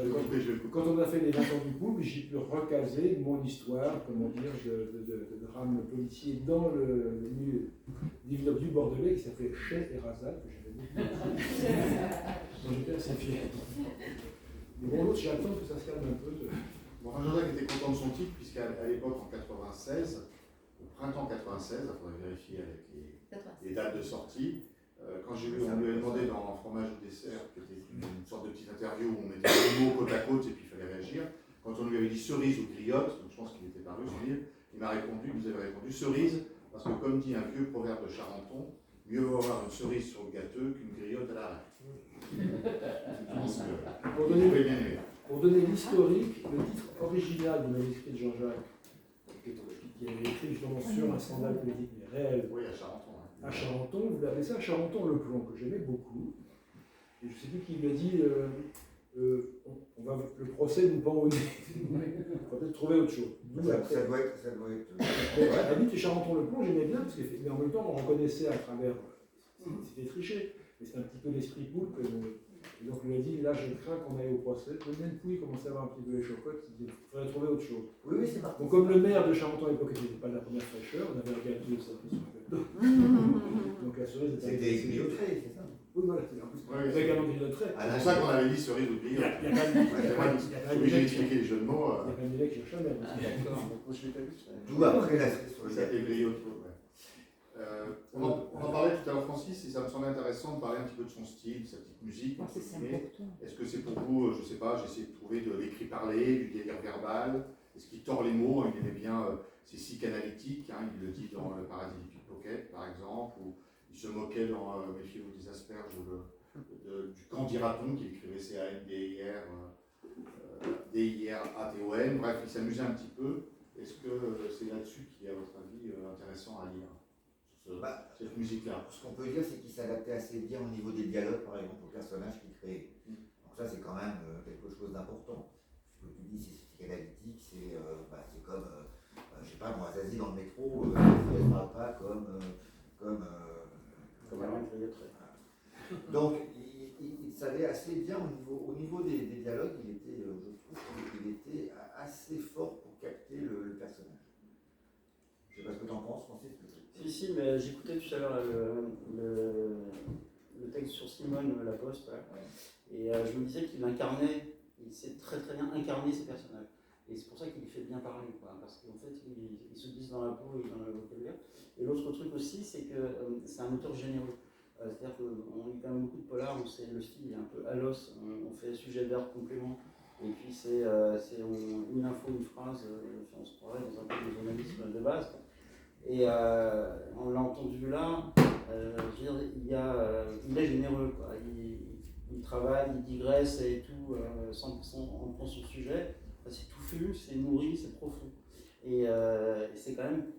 quand on a fait les 20 ans du poulpe, j'ai pu recaser mon histoire, comment dire, de drame policier dans le livre du Bordelais qui s'appelait Chez et Razal, que j'avais beaucoup dont j'étais assez fier. Mais bon, l'autre, j'attends que ça se calme un peu. Bon, Jean-Jacques était content de son titre, puisqu'à l'époque, en 96, au printemps 96, il faudrait vérifier avec les dates de sortie, quand j'ai vu, on lui avait demandé dans Fromage au dessert, qui était une sorte de petite interview où on mettait deux mots côte à côte et puis il fallait réagir, quand on lui avait dit cerise ou griotte, donc je pense qu'il était paru son livre, il nous avait répondu cerise, parce que comme dit un vieux proverbe de Charenton, mieux vaut avoir une cerise sur le gâteau qu'une griotte à l'arrêt. Pour donner l'historique, le titre original du manuscrit de Jean-Jacques, qui avait écrit justement sur un scandale politique mais réel, oui, à Charenton. À Charenton, vous l'appelez ça Charenton le plomb, que j'aimais beaucoup. Et je ne sais plus qui m'a dit on va, le procès nous pend au nez. On va peut-être trouver autre chose. Ça doit être. À la limite, les Charenton le plomb, j'aimais bien, parce que, mais en même temps, on reconnaissait à travers. C'était triché, mais c'était un petit peu l'esprit poulpe. Et donc, il a dit là, je crains qu'on aille au procès. Même Pouille commençait à avoir un petit peu les chocottes, il faudrait trouver autre chose. Oui, c'est parti. Donc, comme le maire de Charenton à l'époque n'était pas de la première fraîcheur, on avait un gâteau de cerise sur le gâteau. Donc, la cerise était. C'était grillotté, c'est ça? Oui, voilà, en plus, avec un grillotté. C'est pour ça qu'on avait dit cerise ou griotte. Il y a quand même obligé d'expliquer les jeux de mots. Il y a quand même des mecs qui cherchent la merde. D'accord, moi je l'ai pas vu. D'où après la cerise sur le Ça fait griotte. On en parlait tout à l'heure, Francis, et ça me semblait intéressant de parler un petit peu de son style, de sa petite musique. Est-ce que c'est pour vous, je ne sais pas, j'ai essayé de trouver de l'écrit parlé, du délire verbal? Est-ce qu'il tord les mots? Il aimait bien ses psychanalytiques, hein, il le dit dans Le Paradis du pickpocket, par exemple, ou il se moquait dans Méfiez-vous des asperges du Quand dira-t-on, qu'il écrivait C-A-N-D-I-R-A-T-O-N. Bref, il s'amusait un petit peu. Est-ce que c'est là-dessus qui est, à votre avis, intéressant à lire? Cette musique-là. Ce qu'on peut dire, c'est qu'il s'adaptait assez bien au niveau des dialogues, par exemple, aux personnages qu'il créait. Donc ça, c'est quand même quelque chose d'important. Ce que tu dis, c'est psychanalytique, c'est comme, je sais pas, moi, Zazie dans le métro, elle ne parle pas comme Alain Griottret. Donc, il savait assez bien au niveau des dialogues, il était, je trouve qu'il était assez fort pour capter le personnage. Je ne sais pas ce que tu en penses, Francis. Si, mais j'écoutais tout à l'heure le texte sur Simone Laposte, et je me disais qu'il incarnait, il sait très très bien incarner ses personnages. Et c'est pour ça qu'il fait bien parler, quoi, parce qu'en fait, il se glisse dans la peau et dans le vocabulaire. Et l'autre truc aussi, c'est que c'est un auteur généreux. C'est-à-dire qu'on lit quand même beaucoup de polars où c'est le style est un peu à l'os, on fait sujet, verbe, complément, et puis c'est une info, une phrase, on se croirait dans un peu de journalisme de base. Et on l'a entendu là, je veux dire, il est généreux, quoi. Il travaille, il digresse et tout, on prend son sujet. C'est touffu, c'est nourri, c'est profond. Et c'est quand même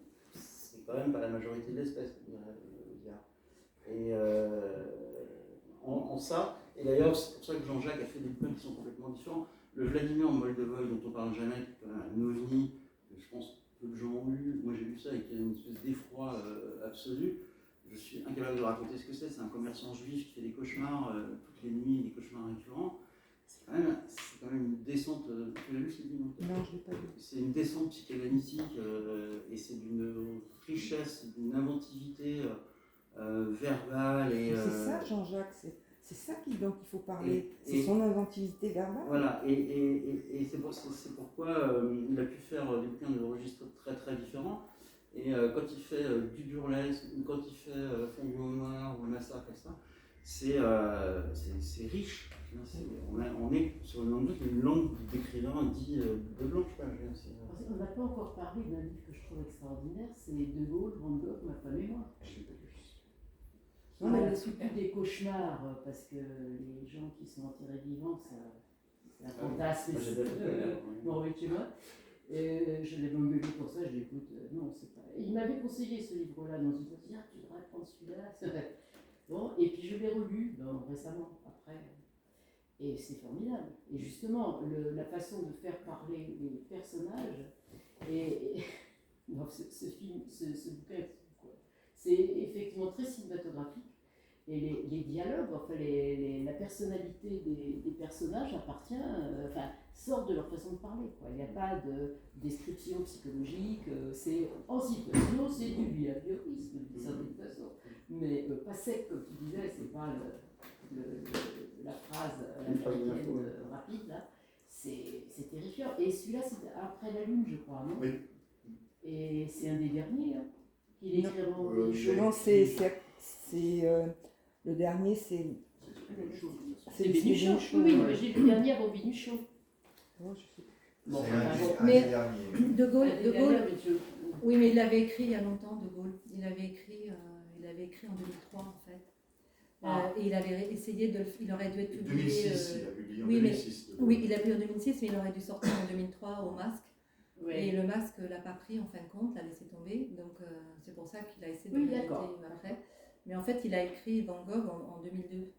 pas la majorité de l'espèce. Et en ça, et d'ailleurs c'est pour ça que Jean-Jacques a fait des bouquins qui sont complètement différents. Le Vladimir Moldevoï, dont on parle jamais, qui est un ovni, je pense peu de gens ont lu. Moi j'ai lu ça avec une espèce d'effroi absolu. Je suis incapable de raconter ce que c'est. C'est un commerçant juif qui fait des cauchemars toutes les nuits, des cauchemars récurrents. C'est quand même une descente. Tu l'as lu, Sylvie? Non, je l'ai pas lu. C'est une descente psychanalytique et c'est d'une richesse, d'une inventivité verbale. C'est ça, Jean-Jacques, c'est ça dont il faut parler. C'est son inventivité verbale. Voilà, et c'est pourquoi il a pu faire des bouquins de registres très très différents. Et quand il fait du burlesque, ou quand il fait Fondue au noir, ou le massacre, etc., c'est riche. On est sur une langue d'écrivain dit de blanche. On n'a pas encore parlé d'un livre que je trouve extraordinaire, c'est De Gaulle, Van Gogh, Ma femme et moi. Non, mais surtout des cauchemars, parce que les gens qui sont enterrés vivants, c'est un fantasme. Moi, j'ai bien fait, Bon, oui, chez moi. Je l'ai engueulé pour ça, je l'ai dit, non, c'est pas. Il m'avait conseillé ce livre-là dans une fois, il dit, ah, tu devrais prendre celui-là. Bon, et puis je l'ai relu récemment, après. Et c'est formidable. Et justement, la façon de faire parler les personnages, non, ce bouquin, c'est effectivement très cinématographique. Et les dialogues, enfin la personnalité des personnages sort de leur façon de parler, quoi. Il n'y a pas de description psychologique, c'est en situation, c'est du behaviorisme d'une certaine façon. Mais pas sec, comme tu disais, c'est pas la phrase américaine rapide, là. C'est terrifiant. Et celui-là, c'est Après la Lune, je crois, non? Oui. Et c'est un des derniers, hein, qu'il écrit avant. Non, le dernier, c'est Bénichon. Oui, mais j'ai lu le dernier avant Bénichon. Oh, je sais. Bon, mais dernier. De Gaulle, oui, mais il l'avait écrit il y a longtemps, De Gaulle. Il avait écrit en 2003 en fait. Et il avait essayé il aurait dû être publié. 2006, il a publié en oui, 2006. Oui, il a publié en 2006, mais il aurait dû sortir en 2003 au Masque. Oui. Et le Masque l'a pas pris en fin de compte, l'a laissé tomber. Donc c'est pour ça qu'il a essayé de l'éditer après. Mais en fait, il a écrit Van Gogh en 2002 et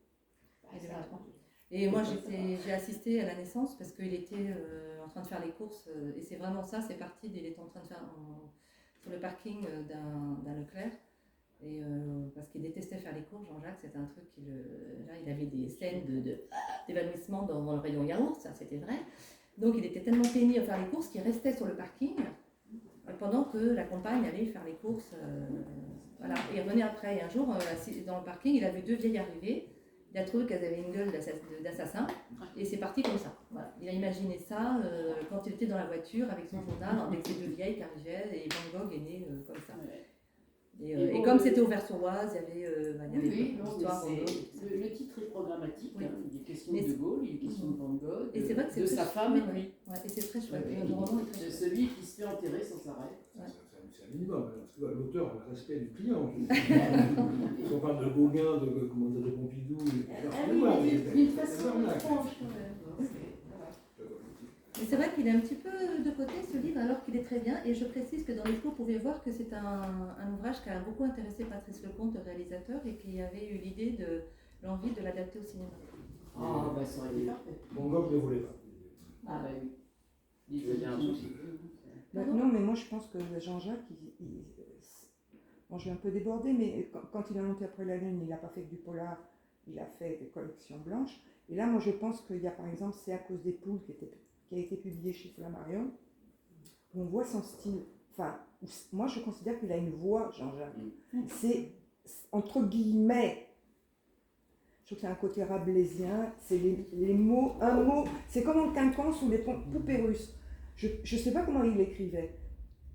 2003. Et moi, j'ai assisté à la naissance parce qu'il était en train de faire les courses. Et c'est vraiment ça, c'est parti. Il était en train de faire sur le parking d'un Leclerc. Et parce qu'il détestait faire les courses, Jean-Jacques, c'était un truc là, il avait des scènes d'évanouissement dans le rayon yaourt, ça c'était vrai. Donc il était tellement pénible à faire les courses qu'il restait sur le parking pendant que la compagne allait faire les courses. Voilà. Et il revenait après. Et un jour, dans le parking, il a vu deux vieilles arriver. Il a trouvé qu'elles avaient une gueule d'assassin. Et c'est parti comme ça. Voilà. Il a imaginé ça quand il était dans la voiture avec son journal, avec ces deux vieilles qui arrivaient. Et Van Gogh est né comme ça. Et comme c'était au Versoix, il y avait une histoire. Le titre est programmatique. Oui. Il est question de Gaulle, il est question de Van Gogh, et c'est vrai que de sa femme et lui. Ouais, et c'est très chouette. C'est celui qui se fait enterrer sans s'arrêt. C'est un minimum, hein, parce que l'auteur a le respect du client. Si on parle de Gauguin, de Pompidou, d'une façon étrange quand même. Mais c'est vrai qu'il est un petit peu de côté ce livre alors qu'il est très bien. Et je précise que dans les cours, vous pouvez voir que c'est un ouvrage qui a beaucoup intéressé Patrice Lecomte, le réalisateur, et qui avait eu l'envie de l'adapter au cinéma. Ah, bah ça aurait été parfait. Van Gogh ne voulait pas. Ah, bah oui. Il faisait un truc. Non, mais moi je pense que Jean-Jacques, bon, je vais un peu déborder, mais quand il a monté Après la Lune, il n'a pas fait que du polar, il a fait des collections blanches. Et là, moi je pense qu'il y a par exemple C'est à cause des poules qui a été publié chez Flammarion, où on voit son style. Enfin, moi je considère qu'il a une voix, Jean-Jacques. C'est entre guillemets, je trouve que c'est un côté rabelaisien, c'est les mots, un mot, c'est comme en quinconce ou les poupées russes. Je ne sais pas comment il écrivait.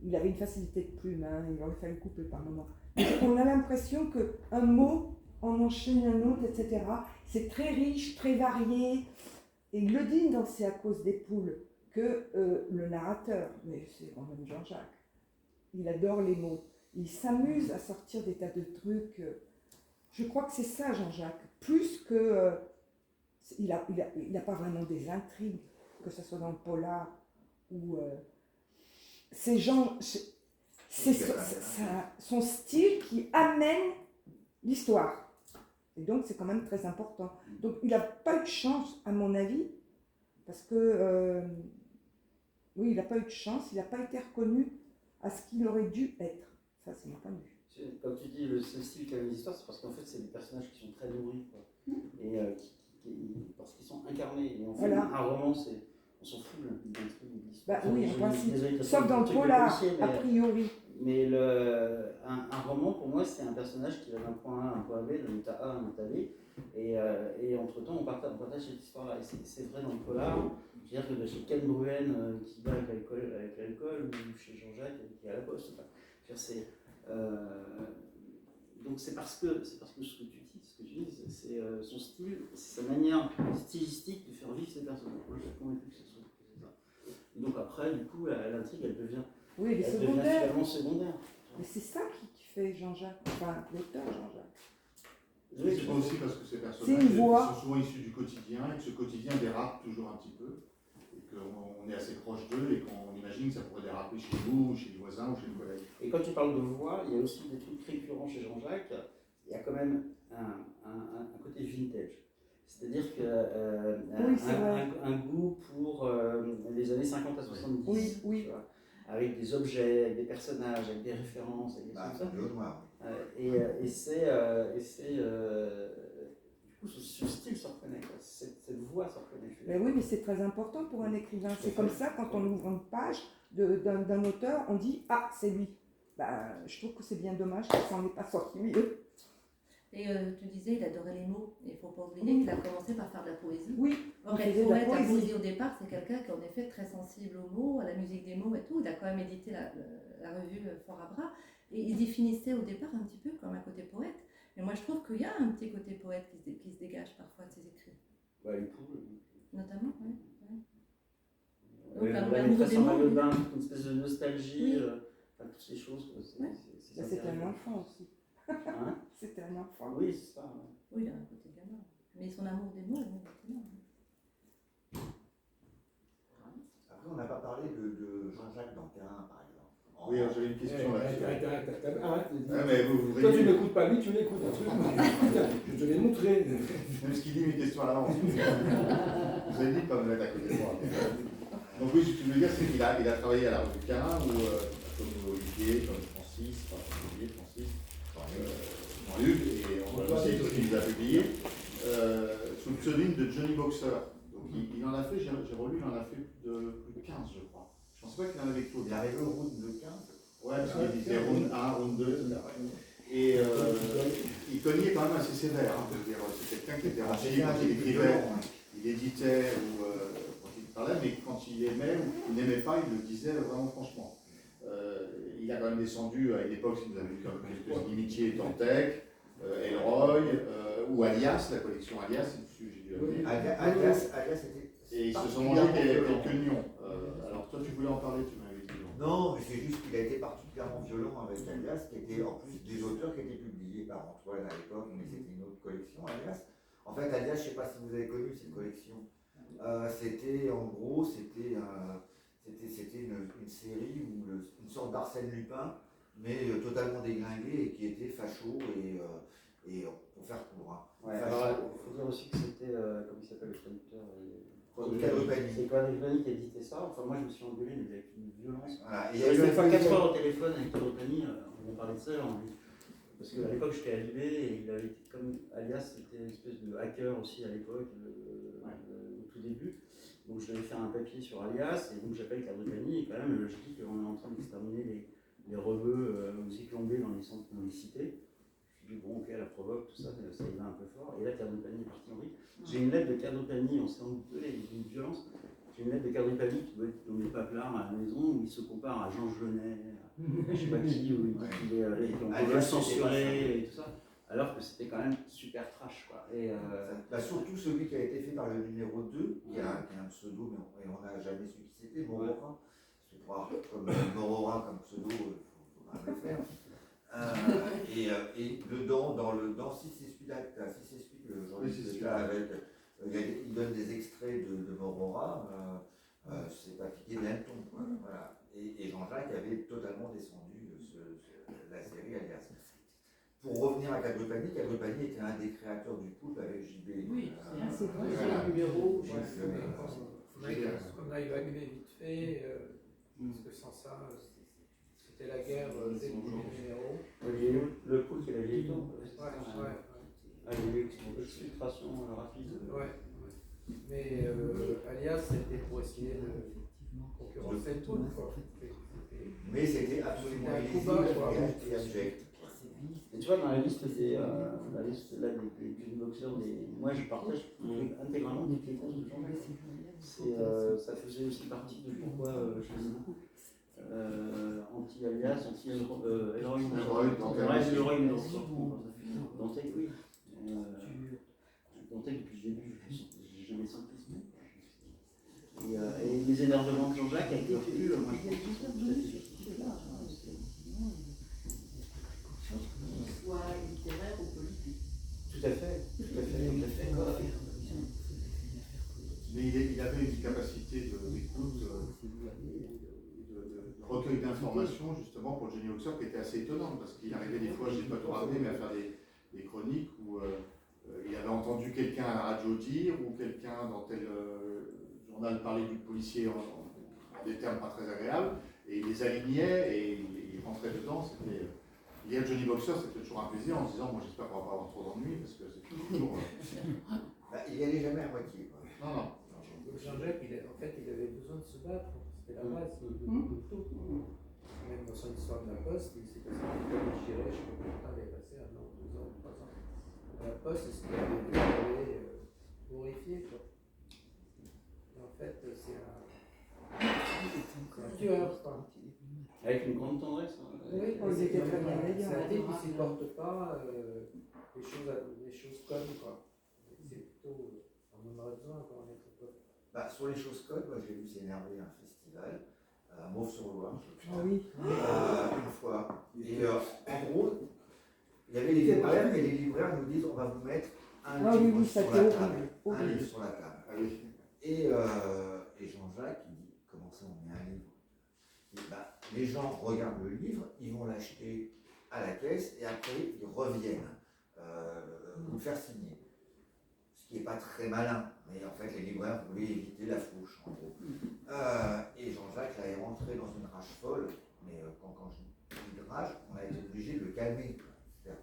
Il avait une facilité de plume, hein, il aurait fallu couper par moment. Mais on a l'impression qu'un mot en enchaîne un autre, etc. C'est très riche, très varié. Et il le dit dans C'est à cause des poules que le narrateur, mais c'est quand même Jean-Jacques, il adore les mots. Il s'amuse à sortir des tas de trucs. Je crois que c'est ça, Jean-Jacques. Plus que... il n'a pas vraiment des intrigues, que ce soit dans le polar ou... c'est son style qui amène l'histoire. Et donc, c'est quand même très important. Donc, il n'a pas eu de chance, à mon avis, parce que... oui, il n'a pas eu de chance, il n'a pas été reconnu à ce qu'il aurait dû être. Ça, c'est mon point de vue. Comme tu dis, le style qui amène l'histoire, c'est parce qu'en fait, c'est des personnages qui sont très nourris, quoi. Et parce qu'ils sont incarnés. Et en fait, voilà. Un roman, on s'en fout d'un truc de l'histoire. Bah oui, en principe. Sauf dans le polar, a priori. Mais un roman, pour moi, c'est un personnage qui va d'un point A à un point B, d'un état A à un état B. Et entre-temps, on partage cette histoire-là. Et c'est vrai dans le polar. Je veux dire que chez Ken Bruen, qui va avec l'alcool, ou chez Jean-Jacques, qui est à la poste. Enfin, donc c'est parce que ce que tu dis, c'est son style, c'est sa manière stylistique de faire vivre ces personnages. Moi, je suis convaincu que c'est ça. Et donc après, du coup, l'intrigue, elle devient finalement secondaire. Mais c'est ça qui fait Jean-Jacques, enfin l'auteur Jean-Jacques. C'est pas aussi parce que ces personnages C'est une voix. sont souvent issus du quotidien et que ce quotidien dérape toujours un petit peu. Et qu'on est assez proche d'eux et qu'on imagine que ça pourrait déraper chez nous, ou chez les voisins, ou chez les collègues. Et quand tu parles de voix, il y a aussi des trucs récurrents chez Jean-Jacques. Il y a quand même un côté vintage. C'est-à-dire que Oui, c'est vrai. un goût pour les années 50 à 70. Oui, oui. Tu vois, avec des objets, avec des personnages, avec des références, avec des Bah, trucs comme ça. bleu noir. Et c'est du coup ce style se reconnaît, quoi. Cette voix se reconnaît. Mais oui, mais c'est très important pour un écrivain. C'est comme ça, quand on ouvre une page d'un auteur, on dit « Ah, c'est lui ». Ben, je trouve que c'est bien dommage que ça n'en est pas sorti mieux. Et tu disais, il adorait les mots. Il ne faut pas oublier qu'il a commencé par faire de la poésie. Oui, Or, il être faisait de la poète, la poésie. poésie au départ, c'est quelqu'un qui est en effet très sensible aux mots, à la musique des mots et tout. Il a quand même édité la revue Fort à Bras. Et il définissait au départ un petit peu comme un côté poète. Mais moi, je trouve qu'il y a un petit côté poète qui se dégage parfois de ses écrits. Ouais, les poules. Notamment, oui. Ouais, Donc, la l'amour maîtresse des en mots, maillot de oui. bain, une espèce de nostalgie, Oui. enfin, toutes ces choses. Ouais. Ben, c'était un enfant aussi. Hein? C'était un enfant. Oui, c'est ça. Ouais. Oui, il a un côté gamin. Mais son amour des mots, il était là. Après, on n'a pas parlé de Jean-Jacques Danquin, par exemple. Oui, alors j'avais une question là-dessus. Arrête. Ah, mais vous Toi, tu voyez, n'écoutes pas lui, tu l'écoutes. Je te l'ai montré. même ce qu'il dit mes questions à l'avance. Vous avez dit de ne pas me mettre à côté de moi. Donc oui, ce que je veux dire, c'est qu'il a travaillé à la revue Carin, ou comme Olivier, comme Francis, Jean-Luc, et on voit aussi tout ce qu'il nous a publié, sous le pseudonyme de Johnny Boxer. Donc il en a fait, j'ai relu, il en a fait plus de 15, je crois. Je ne pensais pas qu'il en avait trop. Il est arrivé au route de 15. Ouais, parce qu'il disait round 1, round 2. Et il cognait quand même assez sévère. Hein, c'est quelqu'un qui était rangé quand il écrivait, il éditait ou quand il parlait, mais quand il aimait ou il n'aimait pas, il le disait vraiment franchement. Il a quand même descendu à une époque, si vous avez vu comme quelques inimitiés, Dantec, Elroy, ou Alias, la collection Alias, c'est dessus, j'ai dû la lire. Alias était. Et ils se sont mangés quelques nions. Alors toi, tu voulais en parler, tu m'avais dit. Non, mais c'est juste qu'il a été particulièrement violent avec Alias, qui était en plus des auteurs qui étaient publiés par Antoine à l'époque, mais c'était une autre collection, Alias. En fait, Alias, je ne sais pas si vous avez connu cette collection. C'était, en gros, c'était une série où une sorte d'Arsène Lupin, mais totalement déglingué et qui était facho et pour faire court. Hein. Ouais, alors, il faut dire aussi que c'était, comment il s'appelle le traducteur Quadrupanie. C'est Quadrupanie qui a édité ça. Enfin, moi je me suis engueulé, mais avec une violence. Voilà. J'ai eu une fois 4 heures au téléphone avec Quadrupanie, on a parlé de ça. Parce qu'à l'époque j'étais à Libé et il avait été comme Alias, c'était une espèce de hacker aussi à l'époque, au tout début. Donc je devais faire un papier sur Alias et donc j'appelle Quadrupanie et quand même je dis qu'on est en train d'exterminer les rebeux aux éclombés dans les centres, dans les cités. Je dis bon ok, la provoque, tout ça, ça y va un peu fort. Et là Quadrupanie est parti en vrille. J'ai une lettre de Quadrupanie, on s'est engueulé, une violence. J'ai une lettre de Quadrupanie qui doit être dans mes paplards à la maison où il se compare à Jean Genet, je sais pas qui, où on pouvait le censurer et tout ça. Alors que c'était quand même super trash quoi. Et surtout celui qui a été fait par le numéro 2, qui a un pseudo, mais on n'a jamais su qui c'était, Morora. Parce que pour avoir comme Morora comme pseudo, il faut le faire. Et dedans, dans 668, le journaliste il donne des extraits de Morora, c'est pas piqué d'un ton. Voilà. Et Jean-Jacques avait totalement descendu la série Alias. Pour revenir à Quadrupanie était un des créateurs du poulpe avec JB. Oui, c'est vrai, c'est un numéro. On a évalué vite fait, parce que sans ça, c'était la guerre dès le premier numéro. il y a eu le poulpe qui a vieilli tôt. Ouais. Il y a eu une exfiltration rapide. Ouais. Mais Alias, c'était pour essayer de concurrencer le poulpe. Mais c'était absolument illisible et abject. Et tu vois, dans la liste des boxeurs, moi je partage intégralement toutes les causes de Jean-Jacques. Ça faisait aussi partie de pourquoi je lisais beaucoup. Anti-Alias, anti-Elroy, Dantec, oui. Dantec depuis le début, j'ai jamais senti ce mot. Et les énervements de Jean-Jacques avec le recul, moi je pense que c'est soit littéraire ou politique. Tout à capacité d'écoute, de recueil d'informations justement pour Johnny Boxer qui était assez étonnante parce qu'il arrivait des fois, je n'ai pas tout ramené, mais à faire des chroniques où il avait entendu quelqu'un à la radio dire ou quelqu'un dans tel journal parler du policier en des termes pas très agréables et il les alignait et il rentrait dedans. Lire Johnny Boxer, c'était toujours un plaisir en se disant, moi j'espère qu'on va pas avoir trop d'ennuis parce que c'est toujours. Il n'y allait jamais à moitié. Quoi. Non. Jean-Jacques, en fait, il avait besoin de se battre. C'était la base de tout. Même dans son histoire de la Poste, il s'est passé des gilets, je sais pas combien de temps il est passé, 1 an, 2 ans, 3 ans. À la Poste, c'était horrifié. Quoi. Et en fait, c'est un tueur. Quoi. Avec une grande tendresse. Oui, ils étaient très bienveillants. C'est un type qui ne supporte pas les choses comme quoi. C'est plutôt. On en aurait besoin quand on est trop peu. Sur les choses codes, moi j'ai vu s'énerver un festival, à Mauves-sur-Loire, Ah oui. une fois. Et en gros, il y avait les libraires et les libraires nous disent on va vous mettre un livre sur la table. Un livre sur la table. Et Jean-Jacques, il dit comment ça on met un livre? Et les gens regardent le livre, ils vont l'acheter à la caisse et après ils reviennent vous le faire signer. Ce qui n'est pas très malin, mais en fait les libraires voulaient éviter la fouche en gros. Et Jean-Jacques là, est rentré dans une rage folle, mais quand je dis de rage, on a été obligé de le calmer. C'est-à-dire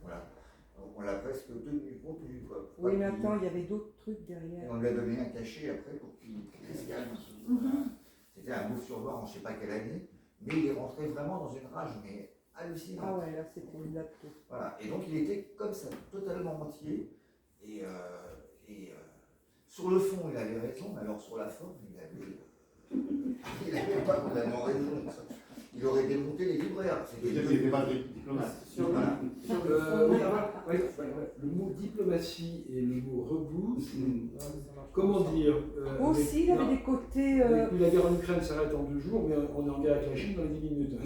qu'on l'a presque tenu contenu. Oui, mais attends, il y avait d'autres trucs derrière. Et on lui a donné un cachet après pour qu'il se calme. C'était un Mauves-sur-Loire en je ne sais pas quelle année, mais il est rentré vraiment dans une rage, mais hallucinante. Ah ouais, là c'était une date. Voilà, et donc il était comme ça, totalement entier. Et sur le fond, il avait raison, mais alors sur la forme, il n'avait pas vraiment raison. Il aurait démonté les libraires. Il n'était pas diplomate. Le mot diplomatie et le mot reboost, comment dire Aussi, il avait des côtés. La guerre en Ukraine s'arrête en 2 jours, mais on est en guerre avec la Chine dans les 10 minutes.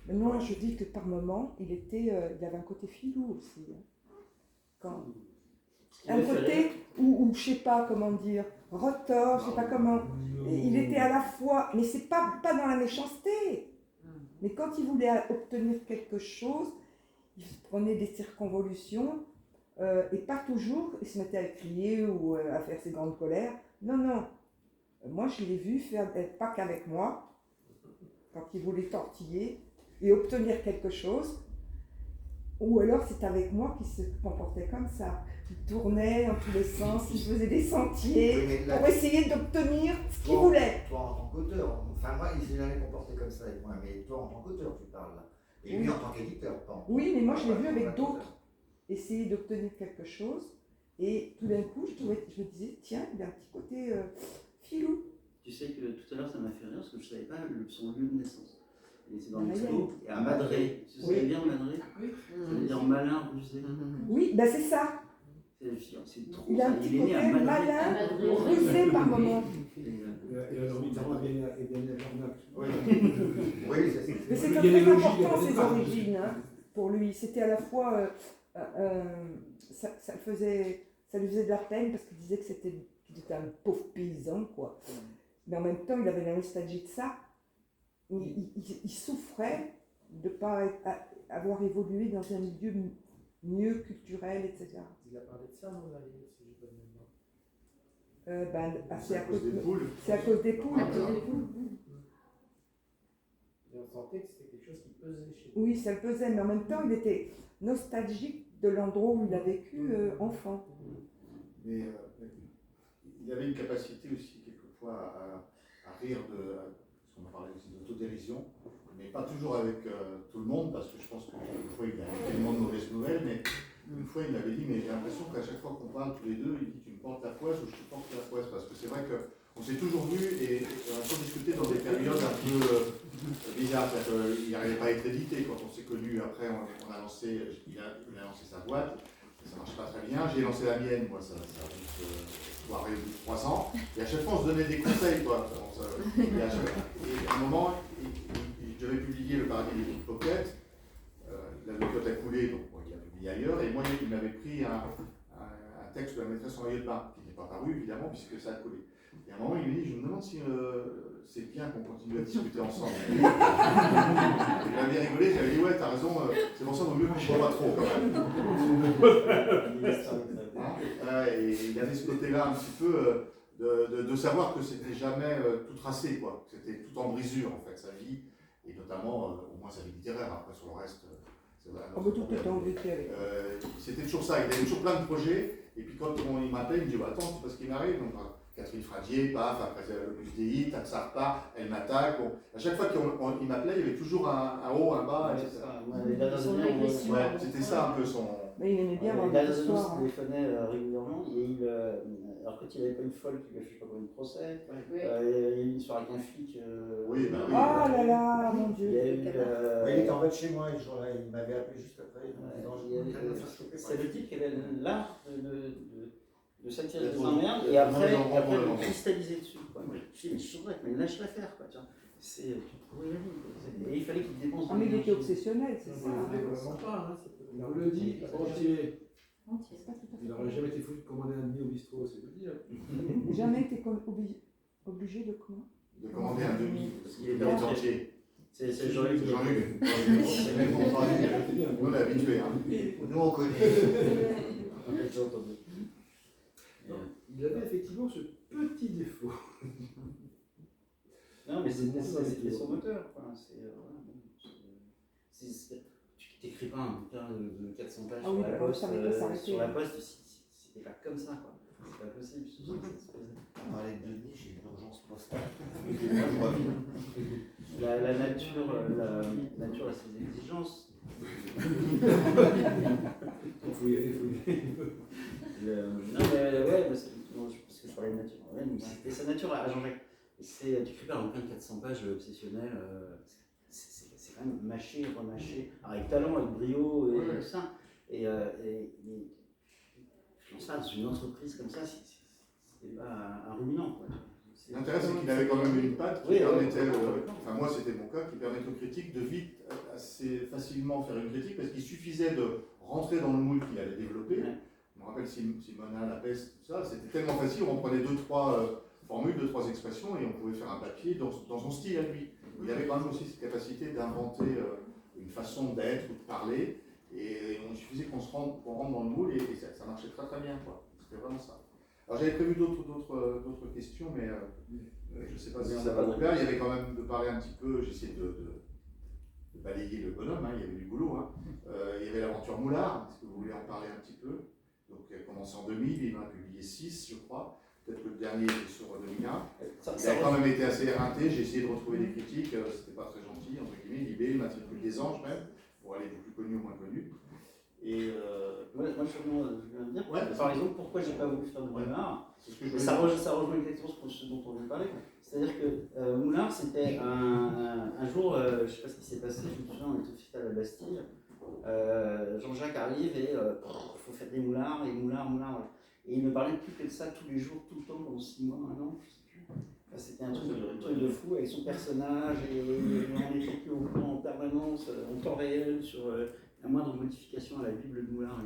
Non, je dis que par moment, il avait un côté filou aussi. Un côté où je sais pas comment dire, retors, je sais pas comment. Il était à la fois, mais c'est pas dans la méchanceté. Mais quand il voulait obtenir quelque chose, il prenait des circonvolutions et pas toujours, il se mettait à crier ou à faire ses grandes colères. Non. Moi, je l'ai vu faire, pas qu'avec moi, quand il voulait tortiller et obtenir quelque chose. Ou alors c'est avec moi qu'il se comportait comme ça. Il tournait en tous les sens, il faisait des sentiers pour essayer d'obtenir ce qu'il voulait. Toi en tant qu'auteur, enfin moi il s'est jamais comporté comme ça avec moi, mais toi en tant qu'auteur tu parles là. Et lui en tant qu'éditeur, pas en tant qu'auteur. Oui, mais moi je l'ai vu avec d'autres essayer d'obtenir quelque chose et tout d'un coup je me disais tiens, il a un petit côté filou. Tu sais que tout à l'heure ça m'a fait rire parce que je ne savais pas son lieu de naissance. Il était dans l'expo, et à Madré. Tu sais bien Madré? Oui. Ça veut dire malin, rusé. Oui, c'est ça. C'est trop. Il a un petit côté malin, rusé par moment. Et alors, Mitterrand est bien Jarnac. Oui, mais c'est très important ses origines. Pour lui, c'était à la fois. Ça lui faisait de la peine parce qu'il disait qu'il était un pauvre paysan, quoi. Mais en même temps, il avait la nostalgie de ça. Il souffrait de ne pas avoir évolué dans un milieu mieux culturel, etc. Il a parlé de ça, non, dans les livres, si je ne pas de mémoire. C'est à cause des poules. C'est à cause des poules. Et on sentait que c'était quelque chose qui pesait chez lui. Oui, ça le pesait, mais en même temps, il était nostalgique de l'endroit où il a vécu enfant. Mais il avait une capacité aussi, quelquefois, à rire on parlait aussi d'autodérision, mais pas toujours avec tout le monde, parce que je pense qu'une fois il avait tellement de mauvaises nouvelles, mais une fois il m'avait dit, mais j'ai l'impression qu'à chaque fois qu'on parle tous les deux, il dit tu me portes la poisse ou je te porte la poisse, parce que c'est vrai qu'on s'est toujours vu et on a toujours discuté dans des périodes un peu bizarres, c'est-à-dire qu'il n'arrivait pas à être édité quand on s'est connus, après il a lancé sa boîte, ça ne marche pas très bien, j'ai lancé la mienne, moi ça a juste arrivé au bout de 3 ans, et à chaque fois on se donnait des conseils, quoi. Et à un moment, je devais publier Le Paradis des Pickpockets, la cote a coulé, donc il a publié ailleurs, et moi il m'avait pris un texte de la maîtresse en maillot de bain, qui n'est pas paru évidemment, puisque ça a collé. Et à un moment, il me dit, je me demande si c'est bien qu'on continue à discuter ensemble. J'avais rigolé, j'avais dit, ouais, t'as raison, c'est pour ça qu'il vaut mieux qu'on ne se voit pas trop, quand même. Et il avait ce côté-là un petit peu de savoir que c'était jamais tout tracé, quoi. C'était tout en brisure, en fait, sa vie, et notamment, au moins sa vie littéraire, après sur le reste, c'est vrai. On peut tout est embêté avec. C'était toujours ça, il avait toujours plein de projets, et puis quand il m'appelle, il me dit, bah, attends, c'est pas ce qui m'arrive, donc Catherine Fradier, paf, après l'Opus Dei, tac, ça repart, elle m'attaque. Bon. À chaque fois qu'il m'appelait, il y avait toujours un haut, un bas, etc. Ouais, c'était ça un peu son. Mais il aimait bien les avoir dernières des années, histoires. il téléphonait régulièrement. Et alors, quand il n'avait pas une folle qui lui a fait je sais pas combien de procès, il y a eu une histoire avec un flic. Oui, bah oui. Ah là là, mon Dieu. Il y a eu. Il était en bas de chez moi, ce jour-là, il m'avait appelé juste après. C'est le type qui avait l'art de s'attirer des emmerdes et après de cristalliser dessus. Quoi. Je dis, mais je suis vrai, mais lâche l'affaire. Tu pourrais la vie. Et il fallait qu'il dépense. Ah, mais il était obsessionnel, c'est ça. Il vous le dit, entier. Il n'aurait jamais été foutu de commander un demi au bistrot, c'est vous dire. Jamais été obligé de comment De commander un demi, parce qu'il est entier. C'est Jean-Luc. Jean-Luc. Nous, on est habitués. Hein. Nous, on connaît. J'ai entendu. Il avait effectivement ce petit défaut. Non, mais c'était son moteur. Tu t'écris pas un bouquin de 400 pages ah oui, sur la poste, c'était pas comme ça. C'est pas possible. On parlait de Denis, j'ai une urgence postale. La nature a ses exigences. Il faut y aller, Non, mais ouais, parce que je parlais de nature. Ouais, c'était sa nature à Jean-Jacques. Tu écris pas un bouquin de 400 pages obsessionnel. C'est quand même mâché, remâché, avec talent, avec brio et tout ça. Et je pense pas, dans une entreprise comme ça, c'était pas un ruminant. Quoi. L'intérêt, c'est qu'il avait quand même une patte qui permettait, enfin moi c'était mon cas, qui permettait aux critiques de vite, assez facilement faire une critique, parce qu'il suffisait de rentrer dans le moule qu'il allait développer. Ouais. Je me rappelle Simona, la peste, tout ça, c'était tellement facile, on prenait 2-3 formules, 2-3 expressions, et on pouvait faire un papier dans son style à lui. Il avait quand même aussi cette capacité d'inventer une façon d'être ou de parler, et il suffisait qu'on rentre dans le moule, et ça marchait très très bien, quoi. C'était vraiment ça. Alors j'avais prévu d'autres questions, mais je ne sais pas si ça va vous plaire. Il y avait quand même de parler un petit peu, j'essaie de balayer le bonhomme, hein, il y avait du boulot. Hein. Il y avait l'aventure Moulard, est-ce que vous voulez en parler un petit peu? Donc elle a commencé en 2000, il en a publié 6 je crois. Peut-être que le dernier était sur 2001. Il a quand même été assez éreinté, j'ai essayé de retrouver des critiques, c'était pas très gentil, entre guillemets, Libé, Matricule des Anges même, pour aller du plus connu au moins connu. Et moi je viens de dire, ouais, par exemple, pourquoi j'ai pas voulu faire de Moulard. Ça rejoint exactement ce dont on vient de parler. C'est-à-dire que Moulard, c'était un jour, je ne sais pas ce qui s'est passé, je me souviens, on était aussi à la Bastille. Jean-Jacques arrive et il faut faire des moulards, et moulards. Et il me parlait plus que de ça tous les jours, tout le temps, pendant 6 mois, 1 an, je sais plus. Enfin, c'était un truc de fou avec son personnage, et on était plus au courant en permanence, en temps réel, sur la moindre modification à la Bible de Moulard.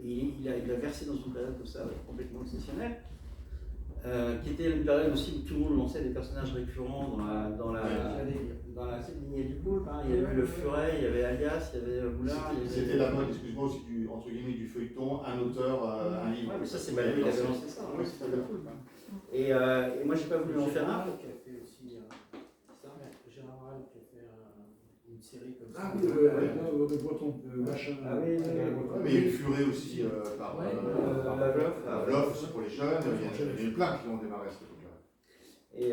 Et il a versé dans une période comme ça, complètement obsessionnelle, qui était une période aussi où tout le monde lançait des personnages récurrents dans la lignée du pôle. Il y avait le Furet, il y avait Alias, il y avait Moulard. C'était la mode, excuse-moi aussi, entre guillemets, du feuilleton, un auteur, un livre. Ouais, mais ça, c'est Balabi qui avait lancé ça. Oui, c'était la foule. Et moi, j'ai pas voulu en faire un. Qui a fait aussi Général qui a fait une série comme ça. Ah oui, le breton, machin. Ah oui, mais il y a eu Furet aussi par Pavlov aussi pour les jeunes. Il y en a eu plein qui ont démarré à cette époque-là. Et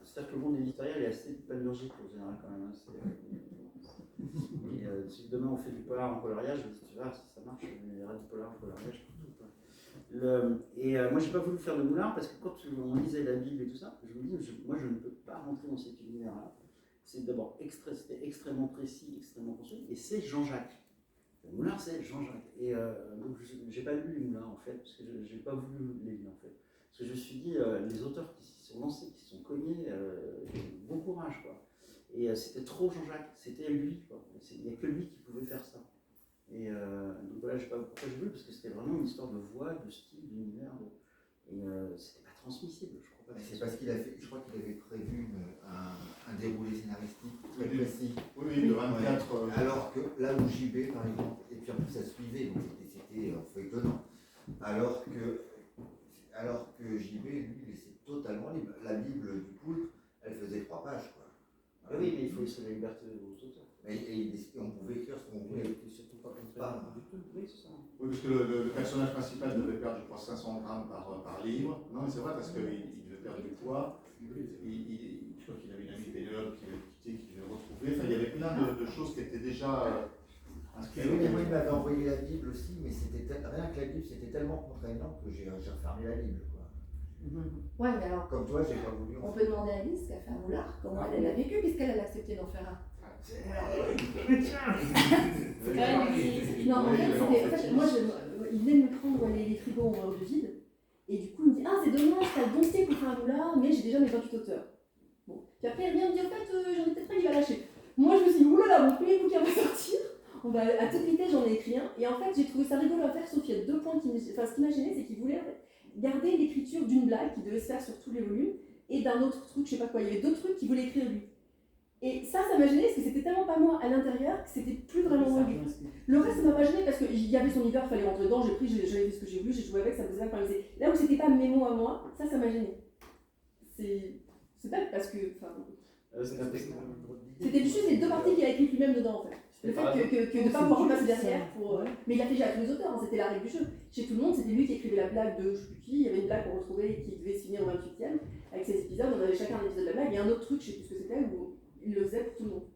c'est-à-dire que le monde éditorial est assez panurgique en général quand même. Et si demain on fait du polar en coloriage, je me dis, tu vois, si ça marche, il y aura du polar en coloriage partout. Et moi j'ai pas voulu faire de Moulard parce que quand on lisait la Bible et tout ça, je me dis, moi je ne peux pas rentrer dans cet univers-là. C'est d'abord c'était extrêmement précis, extrêmement construit, et c'est Jean-Jacques. Moulard, c'est Jean-Jacques. Et donc j'ai pas lu les Moulards en fait, parce que j'ai pas voulu les lire en fait. Parce que je me suis dit, les auteurs qui s'y sont lancés, qui se sont cognés, bon courage quoi. Et c'était trop Jean-Jacques, c'était lui quoi. Il n'y a que lui qui pouvait faire ça. Et donc voilà, je sais pas pourquoi j'ai voulu, parce que c'était vraiment une histoire de voix, de style, d'univers. Et c'était pas transmissible, je crois pas. C'est parce qu'il a fait, je crois qu'il avait prévu un déroulé scénaristique très précis. Oui, de 24. Alors que là où JB, par exemple, et puis en plus ça suivait, donc c'était étonnant. Alors que JB, lui, laissait totalement libre. La Bible du Poulpe, elle faisait 3 pages, quoi. Oui, mais il faut laisser la liberté aux auteurs. Et on pouvait écrire ce qu'on voulait. Et surtout pas contraindre du tout. Oui, c'est ça. Oui, parce que le personnage principal devait perdre, je crois, 500 grammes par livre. Non, mais c'est vrai, parce qu'il devait perdre du poids. Je crois qu'il avait une amie Pénélope qui l'avait quitté, qui devait retrouver. Enfin, il y avait plein de choses qui étaient déjà inscrites. Oui, mais moi, il m'avait envoyé la Bible aussi, mais rien que la Bible, c'était tellement contraignant que j'ai refermé la Bible, quoi. Ouais, mais alors, Comme toi, j'ai pas voulu. on peut demander à Alice qui a fait un moulard, comment elle a vécu, puisqu'elle a accepté d'en faire un. Non, en fait, moi, il venait de me prendre les frigos en de vide, et du coup, il me dit, ah, c'est dommage, t'as le dossier pour faire un moulard, mais j'ai déjà mes 28 auteurs. Bon. Puis après, il revient me dire, en fait, j'en ai peut-être pas, il va lâcher. Moi, je me suis dit, oulala, mon premier bouquin va sortir. On va, à toute vitesse, j'en ai écrit un, et en fait, j'ai trouvé ça rigolo à faire, sauf qu'il y a 2 points ce qui m'a gêné, c'est qu'il voulait en fait, garder l'écriture d'une blague qui devait se faire sur tous les volumes, et d'un autre truc, je sais pas quoi, il y avait 2 trucs qu'il voulait écrire lui. Et ça m'a gêné parce que c'était tellement pas moi à l'intérieur que c'était plus vraiment moi. Le reste, ça m'a pas gêné parce qu'il y avait son univers, il fallait rentrer dedans, j'ai pris, j'avais vu ce que j'ai voulu, j'ai joué avec, ça me faisait pas parler. Là où c'était pas mes mots à moi, ça m'a gêné. C'est bête parce que. C'était juste les 2 parties qu'il a écrites lui-même dedans en fait. Le fait que de ne pas pouvoir repasser derrière pour. Mais il l'a fait à tous les auteurs, hein, c'était la règle du jeu. Chez tout le monde, c'était lui qui écrivait la blague de je sais plus qui, il y avait une blague qu'on retrouvait qui devait se finir au 28e, avec 16 épisodes, on avait chacun un épisode de la blague, et un autre truc, je sais plus ce que c'était, où il le faisait pour tout le monde.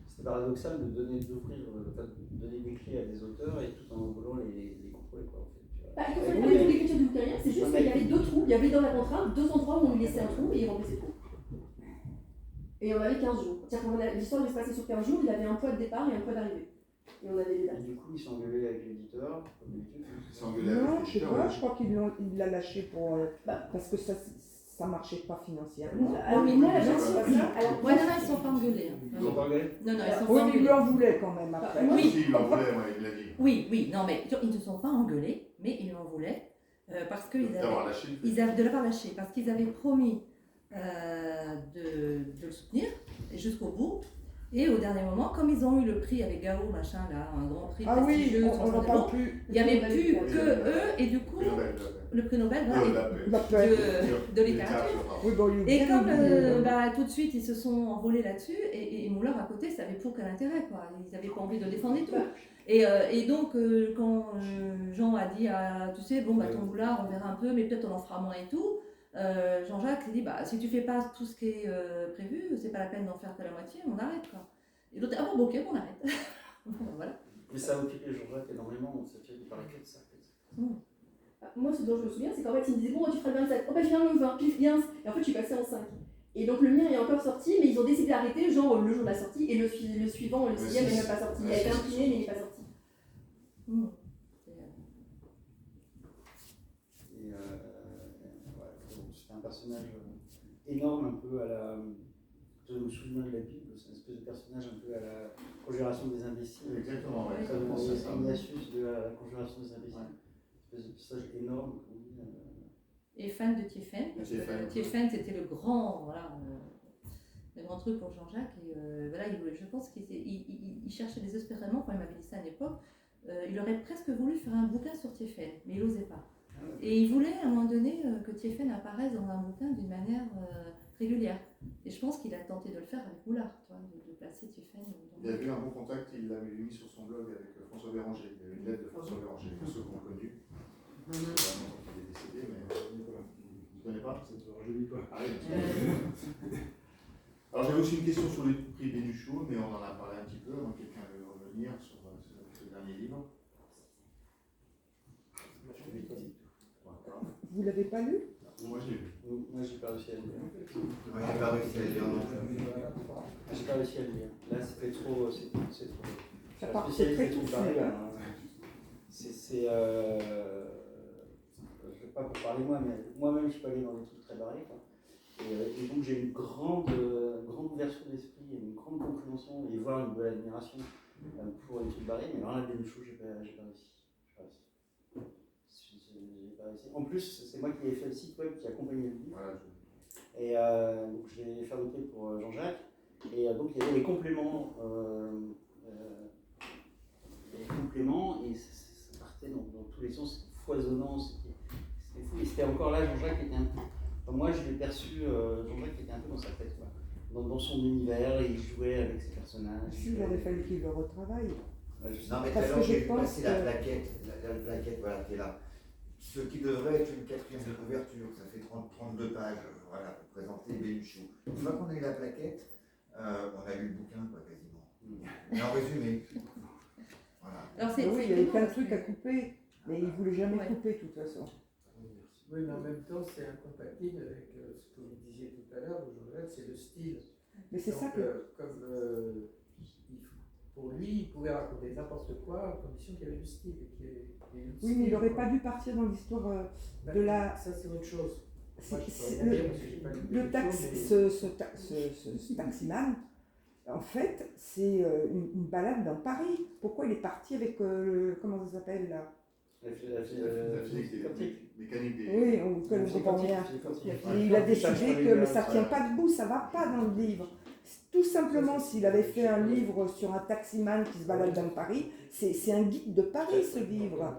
C'était paradoxal de donner des clés à des auteurs et tout en voulant les contrôler, quoi, en fait. Bah, il ne fallait pas l'écriture du bouquin, c'est juste qu'il y avait 2 trous, il y avait dans la contrainte 2 endroits où on lui laissait un trou et il remplissait le trou. Et on avait 15 jours. C'est-à-dire que l'histoire devait se passer sur 15 jours, il avait un poids de départ et un poids d'arrivée. Et on avait des dates. Et du coup, ils sont engueulés avec l'éditeur, comme d'habitude. Non, je sais pas, je crois qu'il l'a lâché pour. Parce que ça marchait pas financièrement. Alors, mais moi, la version. Ouais, non, ils sont pas engueulés. Ils sont pas engueulés? Non, ils sont Oui, pas mais il lui en voulait quand même après. Oui, il lui en voulait, il l'a dit. Oui, non, mais ils ne sont pas engueulés, mais ils lui en voulaient parce qu'ils avaient. De l'avoir lâché, parce qu'ils avaient promis de le soutenir jusqu'au bout. Et au dernier moment, comme ils ont eu le prix avec Gao, machin, là, un grand prix prestigieux, on n'en parle plus. il n'y avait plus que eux, et du coup, le prix Nobel de littérature. Oui, bon, et comme tout de suite, ils se sont envolés là-dessus, et Moulin à côté, ça avait pour quel intérêt, quoi. Ils n'avaient pas envie de défendre et tout. Et donc, quand Jean a dit, tu sais, bon, ton Moulin, on verra un peu, mais peut-être on en fera moins et tout. Jean-Jacques s'est dit, si tu fais pas tout ce qui est prévu, c'est pas la peine d'en faire que la moitié, on arrête, quoi. Et l'autre, ah bon, ok, on arrête. Voilà. Mais ça a occupé Jean-Jacques énormément, donc ça fait du paraît que ça. Moi, ce dont je me souviens, c'est qu'en fait, il me disait, bon, tu feras le 27, oh, je viens le 20, pif, bien. Et en fait, je suis passée en 5. Et donc, le mien est encore sorti, mais ils ont décidé d'arrêter, genre le jour de la sortie, et le suivant, le 6e, il n'est pas sorti. Il a été imprimé, mais il n'est pas sorti. C'était un personnage énorme, un peu à la. Je me souviens de la Bible, c'est une espèce de personnage un peu à la conjuration des imbéciles. Exactement, ouais. Comme Ignatius de la conjuration des imbéciles. Une espèce de personnage énorme. Et fan de Thiéphène, parce que Thiéphène c'était le grand truc pour Jean-Jacques. Et voilà, je pense qu'il cherchait désespérément, quand il m'avait dit ça à l'époque, il aurait presque voulu faire un bouquin sur Thiéphène, mais il n'osait pas. Et il voulait à un moment donné que Thiéphène apparaisse dans un bouquin d'une manière régulière. Et je pense qu'il a tenté de le faire avec Moulard, de placer Thiéphène. Il y a eu un bon contact, il l'avait mis sur son blog avec François Béranger. Il y a eu une lettre de François Béranger, pour ceux qui l'ont connu. Il est décédé, mais tu ne connais pas? Je ne lis pas. Ah oui, alors j'avais aussi une question sur les prix Bénuchot, mais on en a parlé un petit peu, avant quelqu'un veut revenir sur ce dernier livre. Vous l'avez pas lu? Moi je l'ai lu. Moi j'ai pas réussi à le lire. Moi j'ai pas réussi à le lire non plus. J'ai pas réussi à le lire. Là c'était trop. C'est trop. Ça part très touffé là. C'est. Je vais pas pour parler moi, mais moi-même je suis pas allé dans des trucs très barrés, quoi. Et donc j'ai une grande ouverture d'esprit, une grande compréhension et voire une bonne admiration pour les trucs barrés, mais alors là, Bénichou, j'ai pas réussi. J'ai pas réussi. En plus, c'est moi qui ai fait le site web qui accompagnait le livre. Voilà, Et donc je l'ai fabriqué pour Jean-Jacques. Et donc il y avait les compléments. Et ça partait dans tous les sens, foisonnant. C'était fou. Et c'était encore là, Jean-Jacques qui était un peu. Enfin, moi, je l'ai perçu, Jean-Jacques qui était un peu dans sa tête, quoi. Dans son univers, et il jouait avec ses personnages. Si, il aurait fallu qu'il le retravaille. Non, mais tout à Parce l'heure, que je j'ai vu pense passer la que- plaquette, la plaquette, voilà, qui est là. Ce qui devrait être une quatrième de couverture, ça fait 32 pages, voilà, pour présenter Bénichou. Une fois qu'on a eu la plaquette, on a lu le bouquin, quoi, quasiment. Mais en résumé, voilà. Alors, Oui, il y avait plein de trucs à couper, mais il ne voulait jamais Ouais. couper de toute façon. Oui, mais en même temps, c'est incompatible avec ce que vous disiez tout à l'heure, Jean-Jacques, c'est le style. Mais c'est ça Donc, que. pour lui, il pouvait raconter n'importe quoi, à condition qu'il y avait du style. Oui, mais il n'aurait pas dû partir dans l'histoire de la. Ça, c'est autre chose. Moi, je C'est- peux rebondir parce que j'ai pas lu le quelque taxi, chose, ce taximan, en fait, c'est une balade dans Paris. Pourquoi il est parti avec comment ça s'appelle là? La physique mécanique des. Oui, on ne connaît pas rien. Et il a décidé que ça ne tient pas debout, ça ne va pas dans le livre. Tout simplement, s'il avait fait un livre sur un taximan qui se balade dans Paris, c'est un guide de Paris ce livre.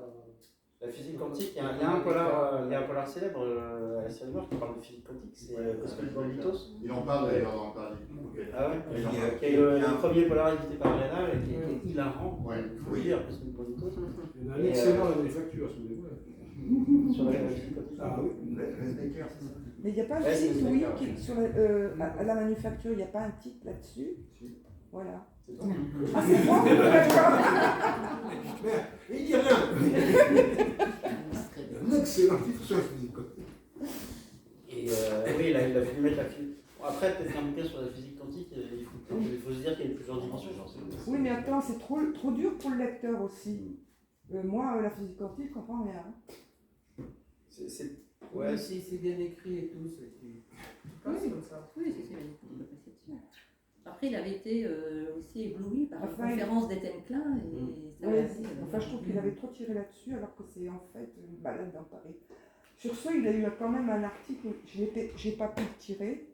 La physique quantique, il y a un polar célèbre à la série noire qui parle de physique quantique, c'est Oscar Bonitos. Il en parle d'ailleurs dans le Paris. Ah ouais, qui est le premier polar édité par Arena et qui est hilarant, il faut le dire, Oscar Bonitos. Il y en a un excellent à la manufacture, si vous voulez. Sur la physique quantique. Ah oui. Mais il n'y a pas un Ouais, titre, c'est oui, d'accord. sur à la manufacture, il n'y a pas un titre là-dessus. Voilà. C'est bon. Ah, c'est bon, d'accord. Merde, il dit rien. Un excellent titre sur la physique. Et oui, il a fallu mettre la physique. Bon, après, peut-être un bouquin sur la physique quantique, il faut se dire qu'il y a plusieurs dimensions. Oui, mais attends, c'est trop dur pour le lecteur aussi. Moi, la physique quantique, je comprends rien. Oui, c'est bien écrit et tout, tu passes comme ça. Oui, c'est magnifique, il va passer dessus. Après, il avait été aussi ébloui par la Enfin, conférence d'Étienne Klein. Et ça Ouais, avait été, enfin, je trouve qu'il avait trop tiré là-dessus, alors que c'est en fait une balade dans Paris. Sur ce, il a eu quand même un article, j'ai pas pu le tirer.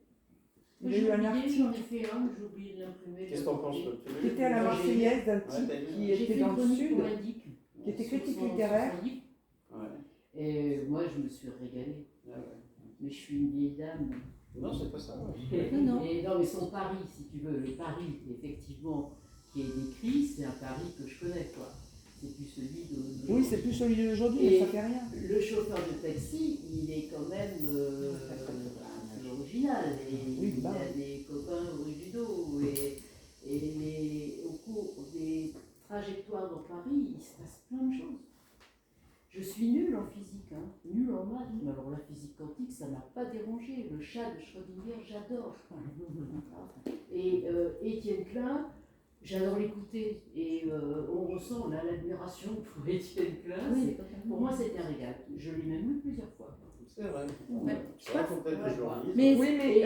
Il a eu un article J'en ai fait un, j'ai oublié de l'imprimer. Qu'est-ce que t'en penses? qui était à la Marseillaise d'un type qui J'ai était fait dans une le chronique sud, pour Indique, qui était sur critique son littéraire. livre. Ouais. Et moi, je me suis régalée. Ouais. Mais je suis une vieille dame. Non, c'est pas ça. Non. Et non, mais son Paris, si tu veux, le Paris, effectivement, qui est décrit, c'est un Paris que je connais, quoi. C'est plus celui de. Oui, c'est plus celui d'aujourd'hui, mais ça fait rien. Le chauffeur de taxi, il est quand même c'est original. Et Oui, il bah. a des copains rue du dos. Et au cours des trajectoires dans Paris, il se passe plein de choses. Je suis nulle en physique, hein, nulle en maths, mais alors la physique quantique, ça m'a pas dérangé. Le chat de Schrödinger, j'adore. Et Étienne Klein, j'adore l'écouter. Et on ressent là l'admiration pour Étienne Klein. Oui, Pour moi, c'était un régal. Je l'ai même lu plusieurs fois. C'est vrai. Ouais. C'est vrai qu'on peut être que je le relise. Mais Oui, mais Et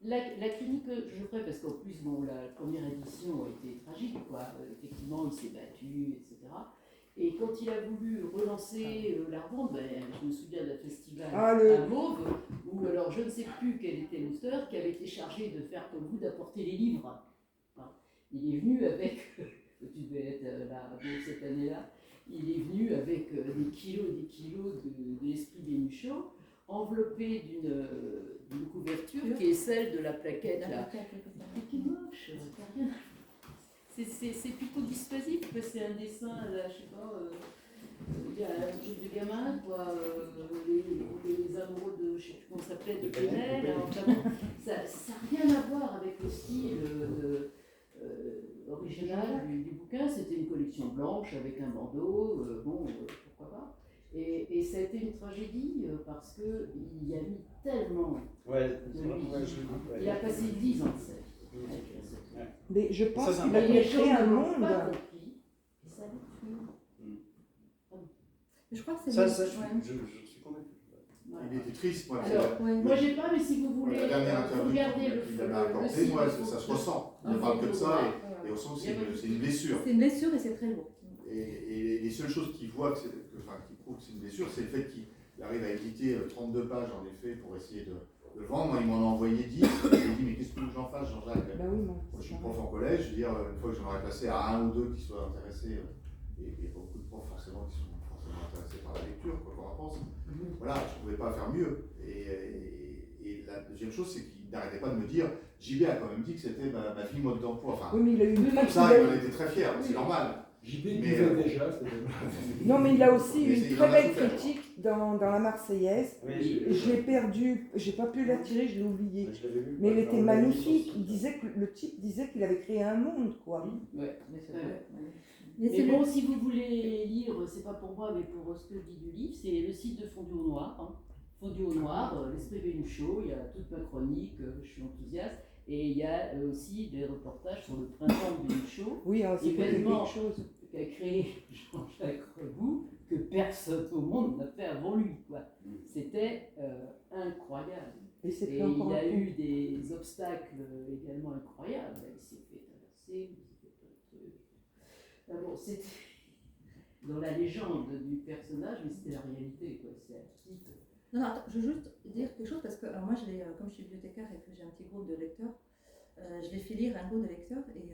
la clinique que je ferai, parce qu'en plus, bon, la première édition a été tragique, quoi. Effectivement, il s'est battu, etc. Et quand il a voulu relancer la revente, ben, je me souviens d'un festival à Mauve, où alors je ne sais plus quel était l'auteur qui avait été chargé de faire comme vous, d'apporter les livres. Hein. Il est venu avec, tu devais être là à Mauve cette année-là, il est venu avec des kilos de l'esprit Bénichou, enveloppé d'une couverture qui est celle de la plaquette là. Mais qui est moche, t'as rien. C'est plutôt dissuasif, c'est un dessin, là, je sais pas, il y a un truc de gamin, quoi, les amoureux de, je sais plus comment ça s'appelait, de Pinel, ça n'a rien à voir avec le style original du bouquin, c'était une collection blanche avec un bandeau, pourquoi pas. Et ça a été une tragédie parce qu'il y a mis tellement de lui. Il a passé 10 ans de sa vie. Mais je pense Ça, qu'il a créé un monde. Et ça l'a tué. Je crois que c'est Ça, lui. je Ouais. suis convaincu. Il était triste, moi. Alors, Ouais. moi j'ai pas, mais si vous voulez La dernière interview regarder qu'il avait accordée, moi, ça se ressent. Il parle que de ça. Et on sent que c'est une blessure. C'est une blessure et c'est très lourd. Et les seules choses qui prouvent que c'est une blessure, c'est le fait qu'il arrive à éditer 32 pages en effet pour essayer de le vendre. Moi, il m'en a envoyé 10. Je lui ai dit, mais qu'est-ce que tu veux que j'en fasse, Jean-Jacques? Bah oui, moi, Moi, je suis prof en collège, je veux dire, une fois que j'en aurais placé à un ou deux qui soient intéressés, et beaucoup de profs forcément qui sont forcément intéressés par la lecture, quoi qu'on en pense, voilà, je ne pouvais pas faire mieux. Et la deuxième chose, c'est qu'il n'arrêtait pas de me dire, JB a quand même dit que c'était ma fille mode d'emploi. Enfin, oui, mais il a eu une comme ça, il en était très fier, c'est normal. JB disait déjà, c'était Non, mais il a aussi Mais une il très en a belle souffert. critique dans la Marseillaise. Oui, Je l'ai perdu, j'ai pas pu la tirer, je l'ai oublié. je l'avais vu, Mais ouais, il était dans la magnifique. licence. Il disait que le type disait qu'il avait créé un monde, quoi. Ouais, Mais c'est ouais. vrai. Mais Mais c'est bon, si vous voulez lire, c'est pas pour moi, mais pour ce que dit du livre, c'est le site de Fondu au Noir. Hein. Fondu au Noir, l'Esprit Bénuchot, il y a toute ma chronique, je suis enthousiaste. Et il y a aussi des reportages sur le printemps de Bénuchot, Oui, hein, c'est événement quelque chose. qu'a créé Jean-Jacques Rebout, que personne au monde n'a fait avant lui. Quoi. C'était incroyable. Et c'est Et fait encore il un a coup. eu des obstacles également incroyables. Il s'est fait traverser, il s'est fait plein de trucs. Ah bon, c'était dans la légende du personnage, mais c'était la réalité. Quoi. C'est un type. Non, non, attends, je veux juste dire quelque chose parce que alors moi, comme je suis bibliothécaire et que j'ai un petit groupe de lecteurs, je l'ai fait lire à un groupe de lecteurs et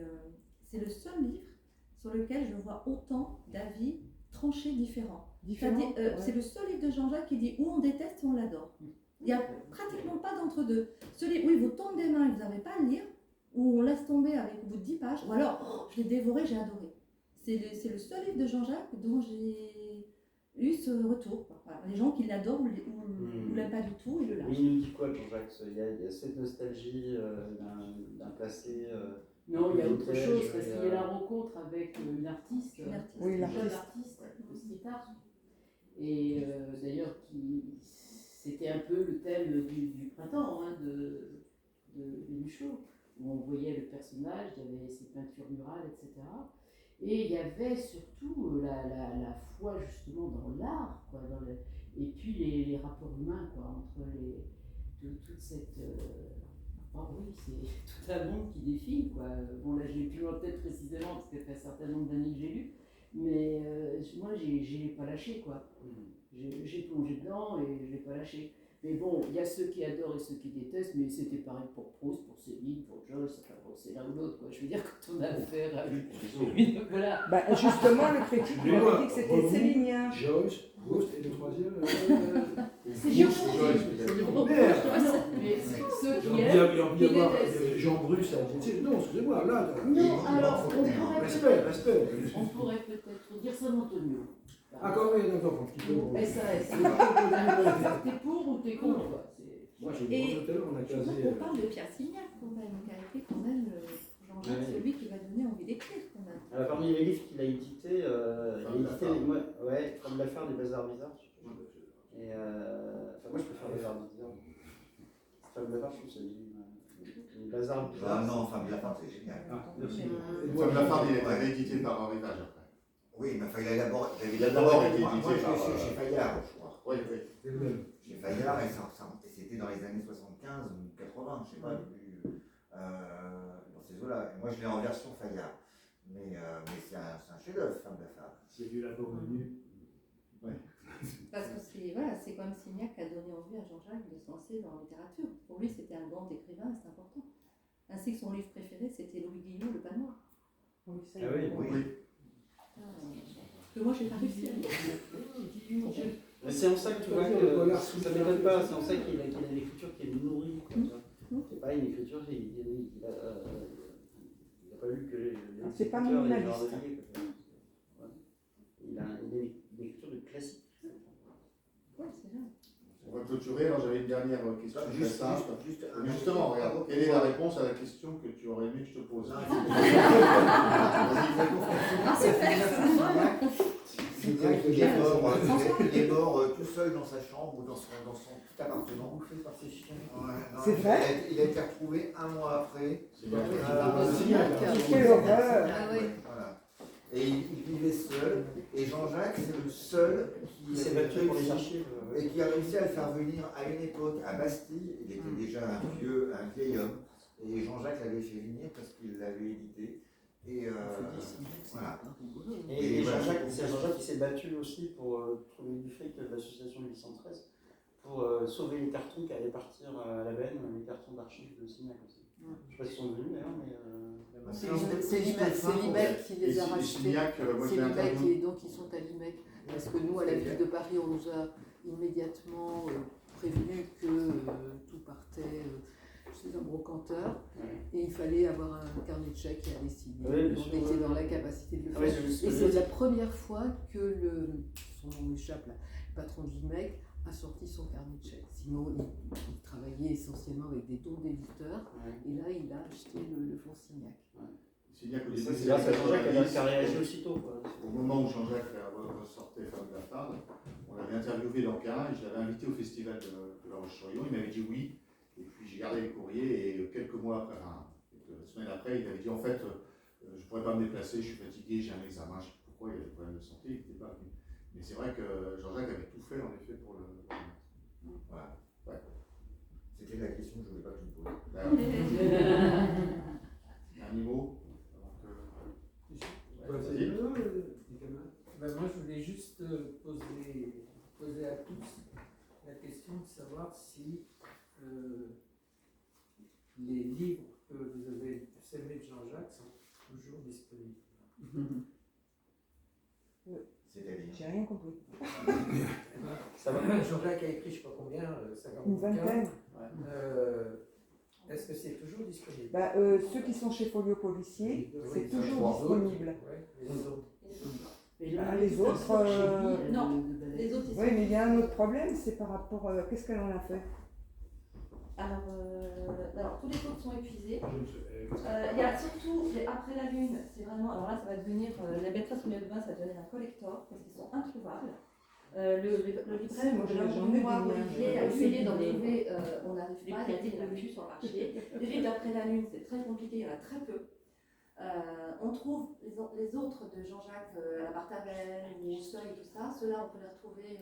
c'est le seul livre sur lequel je vois autant d'avis tranchés différents. Différent, ouais. C'est le seul livre de Jean-Jacques qui dit ou on déteste ou on l'adore. Il n'y a pratiquement pas d'entre-deux. Ce livre où il vous tombe des mains et vous n'avez pas à le lire, ou on laisse tomber avec au bout de 10 pages, ou alors oh, je l'ai dévoré, j'ai adoré. C'est le seul livre de Jean-Jacques dont j'ai eu ce retour. Voilà. Les gens qui l'adorent ou l'aiment pas du tout, ils le lâchent. Il nous dit quoi, Jean-Jacques? Il y a cette nostalgie d'un passé. Non, il y a autre vintage, chose, parce qu'il y a la rencontre avec une artiste, Oui, une jeune l'artiste. artiste de street art. Et d'ailleurs, c'était un peu le thème du printemps hein, de Bénuchot, où on voyait le personnage, il y avait ses peintures murales, etc. Et il y avait surtout la foi justement dans l'art, quoi, et puis les rapports humains quoi, entre toute cette... Oh oui, c'est tout un monde qui défile, quoi. Bon, là, j'ai plus en tête précisément, parce que ça fait un certain nombre d'années que j'ai lu, mais moi, j'ai pas lâché, quoi. J'ai plongé dedans et je l'ai pas lâché. Mais bon, il y a ceux qui adorent et ceux qui détestent, mais c'était pareil pour Proust, pour Céline, pour Joyce, enfin bon, c'est l'un ou l'autre, quoi. Je veux dire, quand on a affaire à une... Voilà. Bah, justement, le critique il avait dit que c'était célinien. Joyce, Proust et le troisième. C'est Jean Merde. Mais ceux qui Il y aiment, a qui avoir détestent. Jean Bruce à dire, non, excusez-moi, là. Non, alors, Respect. on pourrait peut-être dire San Antonio. Ah, quand même, d'accord, un petit peu. Ou SAS. T'es pour ou t'es contre, quoi. Moi, j'ai dit tout à l'heure, on a Je voudrais casé. qu'on parle de Pierre Signac quand même, qui a été quand même Jean-Jacques, Ouais. celui qui va donner envie d'écrire quand même. Alors, parmi les livres qu'il a édités, Femme d'affaires des bazars bizarres. Et moi, je préfère les bazars bizarres. Femme d'affaires, je trouve que c'est les bazars bizarres. Ah non, Femme de la Part, c'est génial. Ah, merci. Femme de la Farde, il a été réédité par Henri Page après. Oui, mais enfin, il a d'abord été moi, édité je par, suis chez Fayard, je crois. Oui. C'est le même. Chez Fayard, et c'était dans les années 75 ou 80, je sais pas, début, dans ces eaux-là. Et moi, je l'ai en version Fayard. Mais c'est un chef-d'œuvre, Femme d'affaires. C'est du labor menu. Parce que c'est comme Signac qui a donné envie à Jean-Jacques de se lancer dans la littérature. Pour lui, c'était un grand écrivain, c'est important. Ainsi que son livre préféré, c'était Louis Guillot, Le Pas Noir. Oui, ça, Ah oui, Oui. Que moi, j'ai pas réussi à lire. Mais c'est en ça que tu vois que ça m'étonne pas, c'est en ça qu'il a une écriture qui est nourrie. Quoi, tu vois. C'est pas une écriture, il a pas lu que les c'est pas écriteurs, les minimaliste. jardiniers, quoi. Ouais. Il a une écriture de classique. Ouais, c'est vrai. On va clôturer, alors j'avais une dernière question. Juste simple. Mais justement, regarde, quelle est la réponse à la question que tu aurais aimé que je te pose? Il est mort tout seul dans sa chambre ou dans son petit appartement. Bouffé par ses chiens. C'est vrai? Il a été retrouvé un mois après. Quelle horreur! Ah ouais. Voilà. Et il vivait seul. Et Jean-Jacques, c'est le seul Il qui s'est a battu pour les réussi- archives. et qui a réussi à le faire venir à une époque à Bastille. Il était déjà un vieil homme. Et Jean-Jacques l'avait fait venir parce qu'il l'avait édité. Et voilà. Et voilà. c'est Jean-Jacques qui s'est battu aussi pour trouver du fric de l'association 813 pour sauver les cartons qui allaient partir à la benne, les cartons d'archives de Signac aussi. Je ne sais pas s'ils sont venus d'ailleurs, mais. C'est l'IMEC qui les a rachetés. C'est l'IMEC et donc ils sont à l'IMEC. Parce que nous, à la ville de Paris, on nous a immédiatement prévenu que tout partait chez un brocanteur et il fallait avoir un carnet de chèques à dessiner. On était dans la capacité de le faire. Et c'est la première fois que son nom m'échappe là, le patron de l'IMEC a sorti son carnet de chèques. Sinon, il travaillait essentiellement avec des dons d'éditeurs et là, il a acheté le fonds Signac. Signac au début, c'est grâce à Jean-Jacques qui a réagi aussitôt. Au moment où Jean-Jacques sortait Femme de la Farde, on l'avait interviewé dans Quin et je l'avais invité au festival de La Roche-sur-Yon. Il m'avait dit oui, et puis j'ai gardé les courriers et quelques mois après, quelques semaines après, il avait dit en fait, je ne pourrais pas me déplacer, je suis fatigué, j'ai un examen, je sais pas pourquoi, il avait des problèmes de santé, il n'était pas venu. Mais c'est vrai que Jean-Jacques avait tout fait en effet pour le. Voilà. Ouais. C'était la question que je ne voulais pas que tu me poses. Un niveau. Moi, je voulais juste poser à tous la question de savoir si les livres que vous avez aimés de Jean-Jacques sont toujours disponibles. C'est-à-dire J'ai rien compris. Ça va. Jean-Jacques a écrit, je ne sais pas combien, 50 Une vingtaine. Est-ce que c'est toujours disponible? Ceux qui sont chez Folio Policier, c'est toujours disponible. Les les autres, non, les autres, oui, mais il y a un autre problème, c'est par rapport. Qu'est-ce qu'elle en a fait? Alors, tous les autres sont épuisés. Il y a surtout Après la Lune, c'est vraiment. Alors là, ça va devenir. La maîtresse au milieu de vin, ça va devenir un collector parce qu'ils sont introuvables. Le libraire, moi j'en ai Olivier a essayé d'en trouver, on n'arrive pas, il n'y en a plus sur le marché. Les livres d'Après la Lune, c'est très compliqué, il y en a très peu. On trouve les autres de Jean-Jacques, La Bartavelle ou Au Seuil et tout ça, ceux-là on peut les retrouver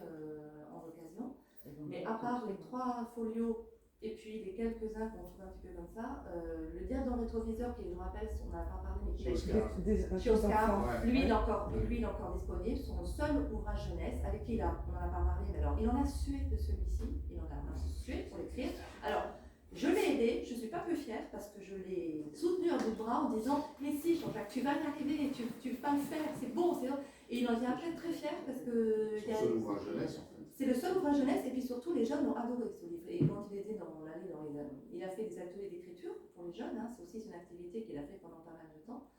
en occasion. Mais à part les 3 folios et puis les quelques-uns qu'on trouve un petit peu comme ça, Le Diable dans le rétroviseur, qui je me rappelle, on n'en a pas parlé, mais qui est chez Oscar, lui il est encore disponible, son seul ouvrage jeunesse, avec qui on n'en a pas parlé, mais alors il en a sué de celui-ci, il en a sué pour l'écrire. Alors, je l'ai aidé, je ne suis pas peu fière parce que je l'ai soutenu à bout de bras en disant mais si Jean-Jacques, tu vas y arriver, tu vas le faire, c'est bon, c'est bon. Et il en vient après très fier parce que c'est le seul ouvrage jeunesse en fait. C'est le seul ouvrage jeunesse et puis surtout les jeunes ont adoré ce livre. Et quand il était il a fait des ateliers d'écriture pour les jeunes, c'est aussi une activité qu'il a fait pendant pas mal de temps.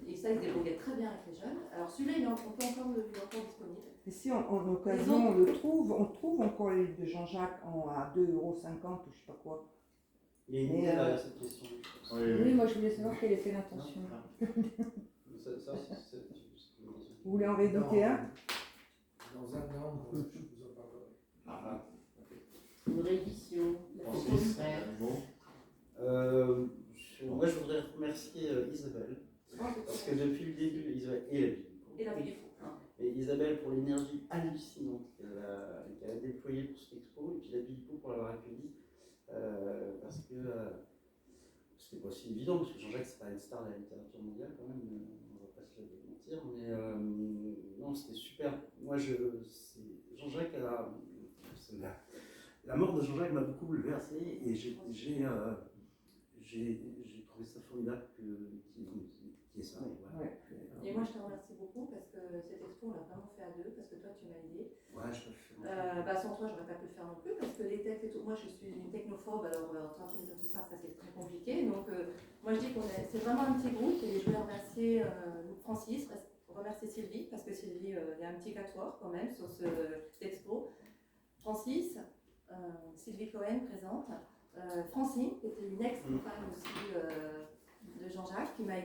Et ça, il se débrouillait très bien avec les jeunes. Alors celui-là, il est encore disponible. Et si en occasion on le trouve, on trouve encore les livres de Jean-Jacques à 2,50 € ou je ne sais pas quoi. Il y a une idée à cette question. Oui, moi je voulais savoir quelle était l'intention. Vous voulez en rééditer un? Dans un an, je vous en parlerai. Une réédition. Moi, je voudrais remercier Isabelle, parce que depuis le début, Isabelle et la vie. Et Isabelle pour l'énergie hallucinante qu'elle a déployée pour cette expo, et puis la Bilipo pour l'avoir accueillie, parce que c'était pas aussi évident, parce que Jean-Jacques, c'est pas une star de la littérature mondiale quand même, on va pas se mentir, mais non, c'était super. Moi, Jean-Jacques, la mort de Jean-Jacques m'a beaucoup bouleversé, et j'ai trouvé ça formidable qu'il y ait ça. Voilà. Ouais. Et moi, je te remercie beaucoup parce que cette expo, on l'a vraiment fait à deux, parce que toi, tu m'as aidé. Ouais, je peux le faire. Sans toi, j'aurais pas pu le faire non plus, parce que les textes et tout, moi, je suis une technophobe, alors traduire tout ça, c'est très compliqué. Donc, moi, je dis c'est vraiment un petit groupe, et je voulais remercier Francis, remercier Sylvie, parce que Sylvie, il y a un petit quatuor quand même sur cette expo. Francis, Sylvie Cohen présente. Francine, qui était une ex-compagne aussi de Jean-Jacques, qui m'a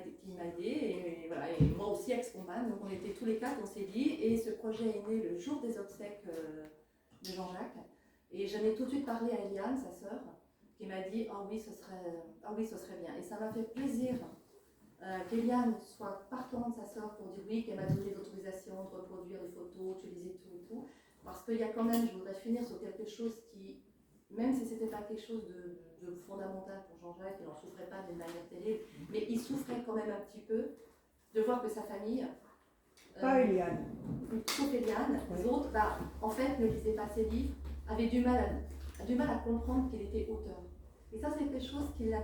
aidé, et voilà, et moi aussi ex-compagne, donc on était tous les 4, on s'est dit, et ce projet est né le jour des obsèques de Jean-Jacques, et j'en ai tout de suite parlé à Eliane, sa sœur, qui m'a dit « Ah oui, ce serait bien », et ça m'a fait plaisir qu'Eliane soit partante, sa sœur, pour dire oui, qu'elle m'a donné l'autorisation de reproduire les photos, utiliser tout et tout, parce qu'il y a quand même, je voudrais finir sur quelque chose qui même si c'était pas quelque chose de fondamental pour Jean-Jacques, il n'en souffrait pas d'une manière terrible, mais il souffrait quand même un petit peu de voir que sa famille, Pas Eliane. sauf Eliane, les autres, en fait, ne lisaient pas ses livres, avaient du mal à comprendre qu'il était auteur. Et ça, c'est quelque chose qu'il a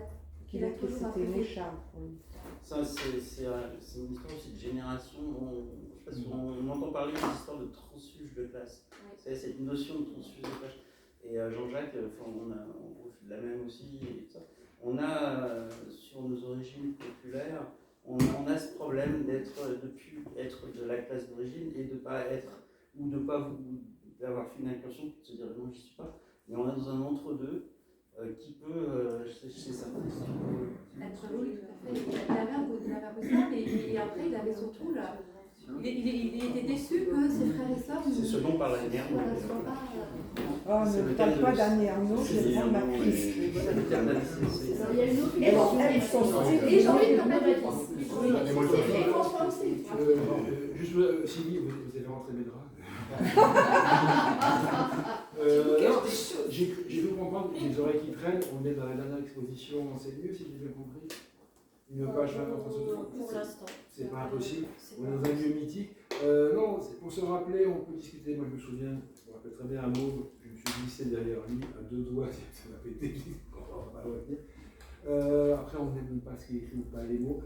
Que toujours c'était une apprécié. écharpe pour lui. Ça, c'est une histoire aussi de génération. Je sais pas si on entend parler d'une histoire de transfuge de classe. C'est cette notion de transfuge de classe. Et Jean-Jacques, on fait de la même aussi. Et tout ça. On a, sur nos origines populaires, on a ce problème de plus être de la classe d'origine et de pas être, ou de pas d'avoir fait une incursion, de se dire non, j'y suis pas. Mais on est dans un entre-deux. Qui peut, chez certains, Oui, tout à fait. Il avait un peu ça, et après, il avait surtout là. Il était déçu que ses frères et sœurs. c'est ce dont parle Annie Ernaux. Voilà, soient pas. Oh, ne parle pas d'Annie Ernaux, je vais prendre ma prise. Il y a une autre Elles sont Et Jean-Luc Perpétuis. Et François aussi. Juste, Sylvie, vous avez rentré mes draps. J'ai cru comprendre que les oreilles qui traînent, on est dans la dernière exposition en ces lieux, si j'ai bien compris. Une page 20 en Pour l'instant. c'est pas impossible. On est dans un lieu mythique. Non, pour se rappeler, on peut discuter. Moi, je me souviens, je me rappelle très bien un mot, je me suis glissé derrière lui, à 2 doigts, ça m'a pété, on va pas le retenir. Après, on n'aime pas ce qui est écrit ou pas les mots.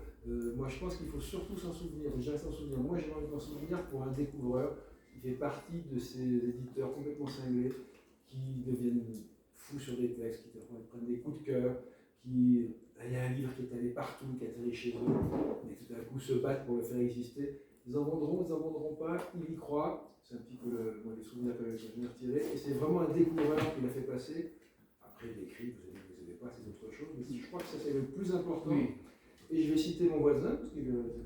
Moi, je pense qu'il faut surtout s'en souvenir. Je dirais s'en souvenir. Moi, j'ai envie de m'en souvenir pour un découvreur qui fait partie de ces éditeurs complètement cinglés qui deviennent fous sur des textes, qui prennent des coups de cœur, qui... Il y a un livre qui est allé partout, qui a atterri chez eux, et tout d'un coup se battent pour le faire exister. Ils en vendront, ils n'en vendront pas, ils y croient. C'est un petit peu les souvenirs que je viens de retirer. Et c'est vraiment un découvreur qui l'a fait passer. Après, il écrit, vous n'avez pas, c'est autre chose. Mais je crois que ça, c'est le plus important. Oui. Et je vais citer mon voisin, parce que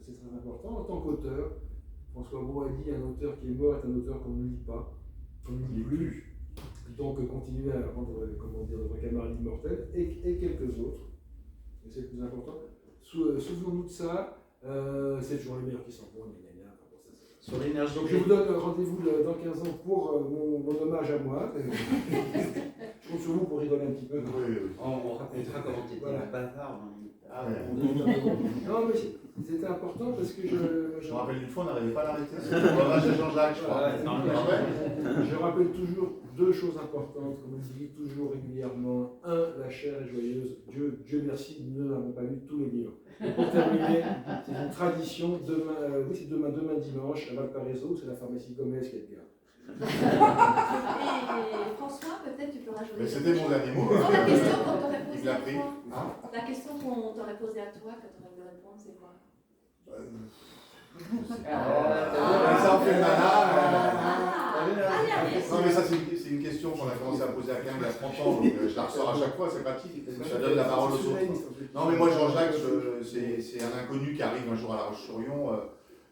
c'est très important. En tant qu'auteur, François Brault a dit un auteur qui est mort est un auteur qu'on ne lit pas, qu'on ne lit plus. Donc, continuer à rendre, notre camarade immortel, et quelques autres. Et c'est le plus important. Souvenons-nous de ça. C'est toujours les meilleurs qui s'en vont. Sur l'énergie. Donc je vous donne rendez-vous dans 15 ans pour mon hommage à moi. Je compte sur vous pour rigoler un petit peu. On racontera comment tu étais bavard. Ah ouais. Non, mais c'était important parce que Je me rappelle une fois, on n'arrivait pas à l'arrêter. C'était l'hommage à Jean-Jacques, je crois. Je rappelle toujours 2 choses importantes, comme on dit toujours régulièrement. 1, la chair est joyeuse. Dieu merci, nous n'avons pas lu tous les livres. Et pour terminer, c'est une tradition. C'est demain dimanche, à Valparaiso, c'est la pharmacie Gomez qui est bien. Et François, peut-être tu peux rajouter. Mais c'était mon dernier mot. Non, la question qu'on t'aurait posée à pris. toi. La question qu'on t'aurait posée à toi, quand tu aurais dû répondre, c'est quoi? Ça en fait le malin. Allez. Non, mais ça, c'est une question qu'on a commencé à poser à quelqu'un il y a 30 ans, donc je la ressors à chaque fois, c'est pratique. Ça donne la parole aux autres. Non, mais moi, Jean-Jacques, c'est un inconnu qui arrive un jour à La Roche-sur-Yon,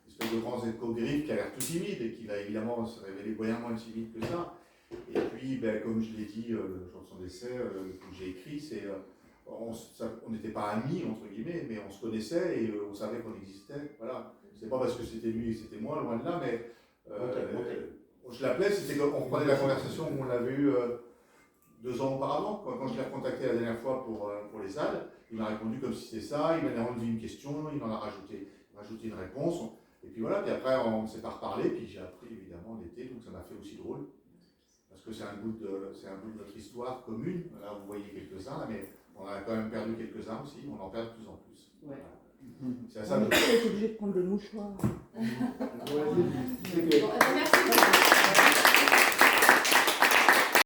espèce de grand éco-griffe qui a l'air tout timide et qui va évidemment se révéler bien moins timide que ça. Et puis, comme je l'ai dit le jour de son décès, que j'ai écrit, on n'était pas amis, entre guillemets, mais on se connaissait et on savait qu'on existait. Voilà. C'est pas parce que c'était lui et c'était moi, loin de là, mais je l'appelais, c'était qu'on reprenait la conversation où on l'avait eue 2 ans auparavant. Quand je l'ai recontacté la dernière fois pour les salles, il m'a répondu comme si c'était ça, il m'en a rendu une question, il en a rajouté une réponse. Et puis voilà, puis après on ne s'est pas reparlé, puis j'ai appris évidemment l'été, donc ça m'a fait aussi drôle. Parce que c'est un bout de notre histoire commune. Là, vous voyez quelques-uns, là, mais on a quand même perdu quelques-uns aussi, on en perd de plus en plus. Ouais. Voilà. C'est à ça On que est obligé de prendre des mouchoirs. Ouais, Merci beaucoup.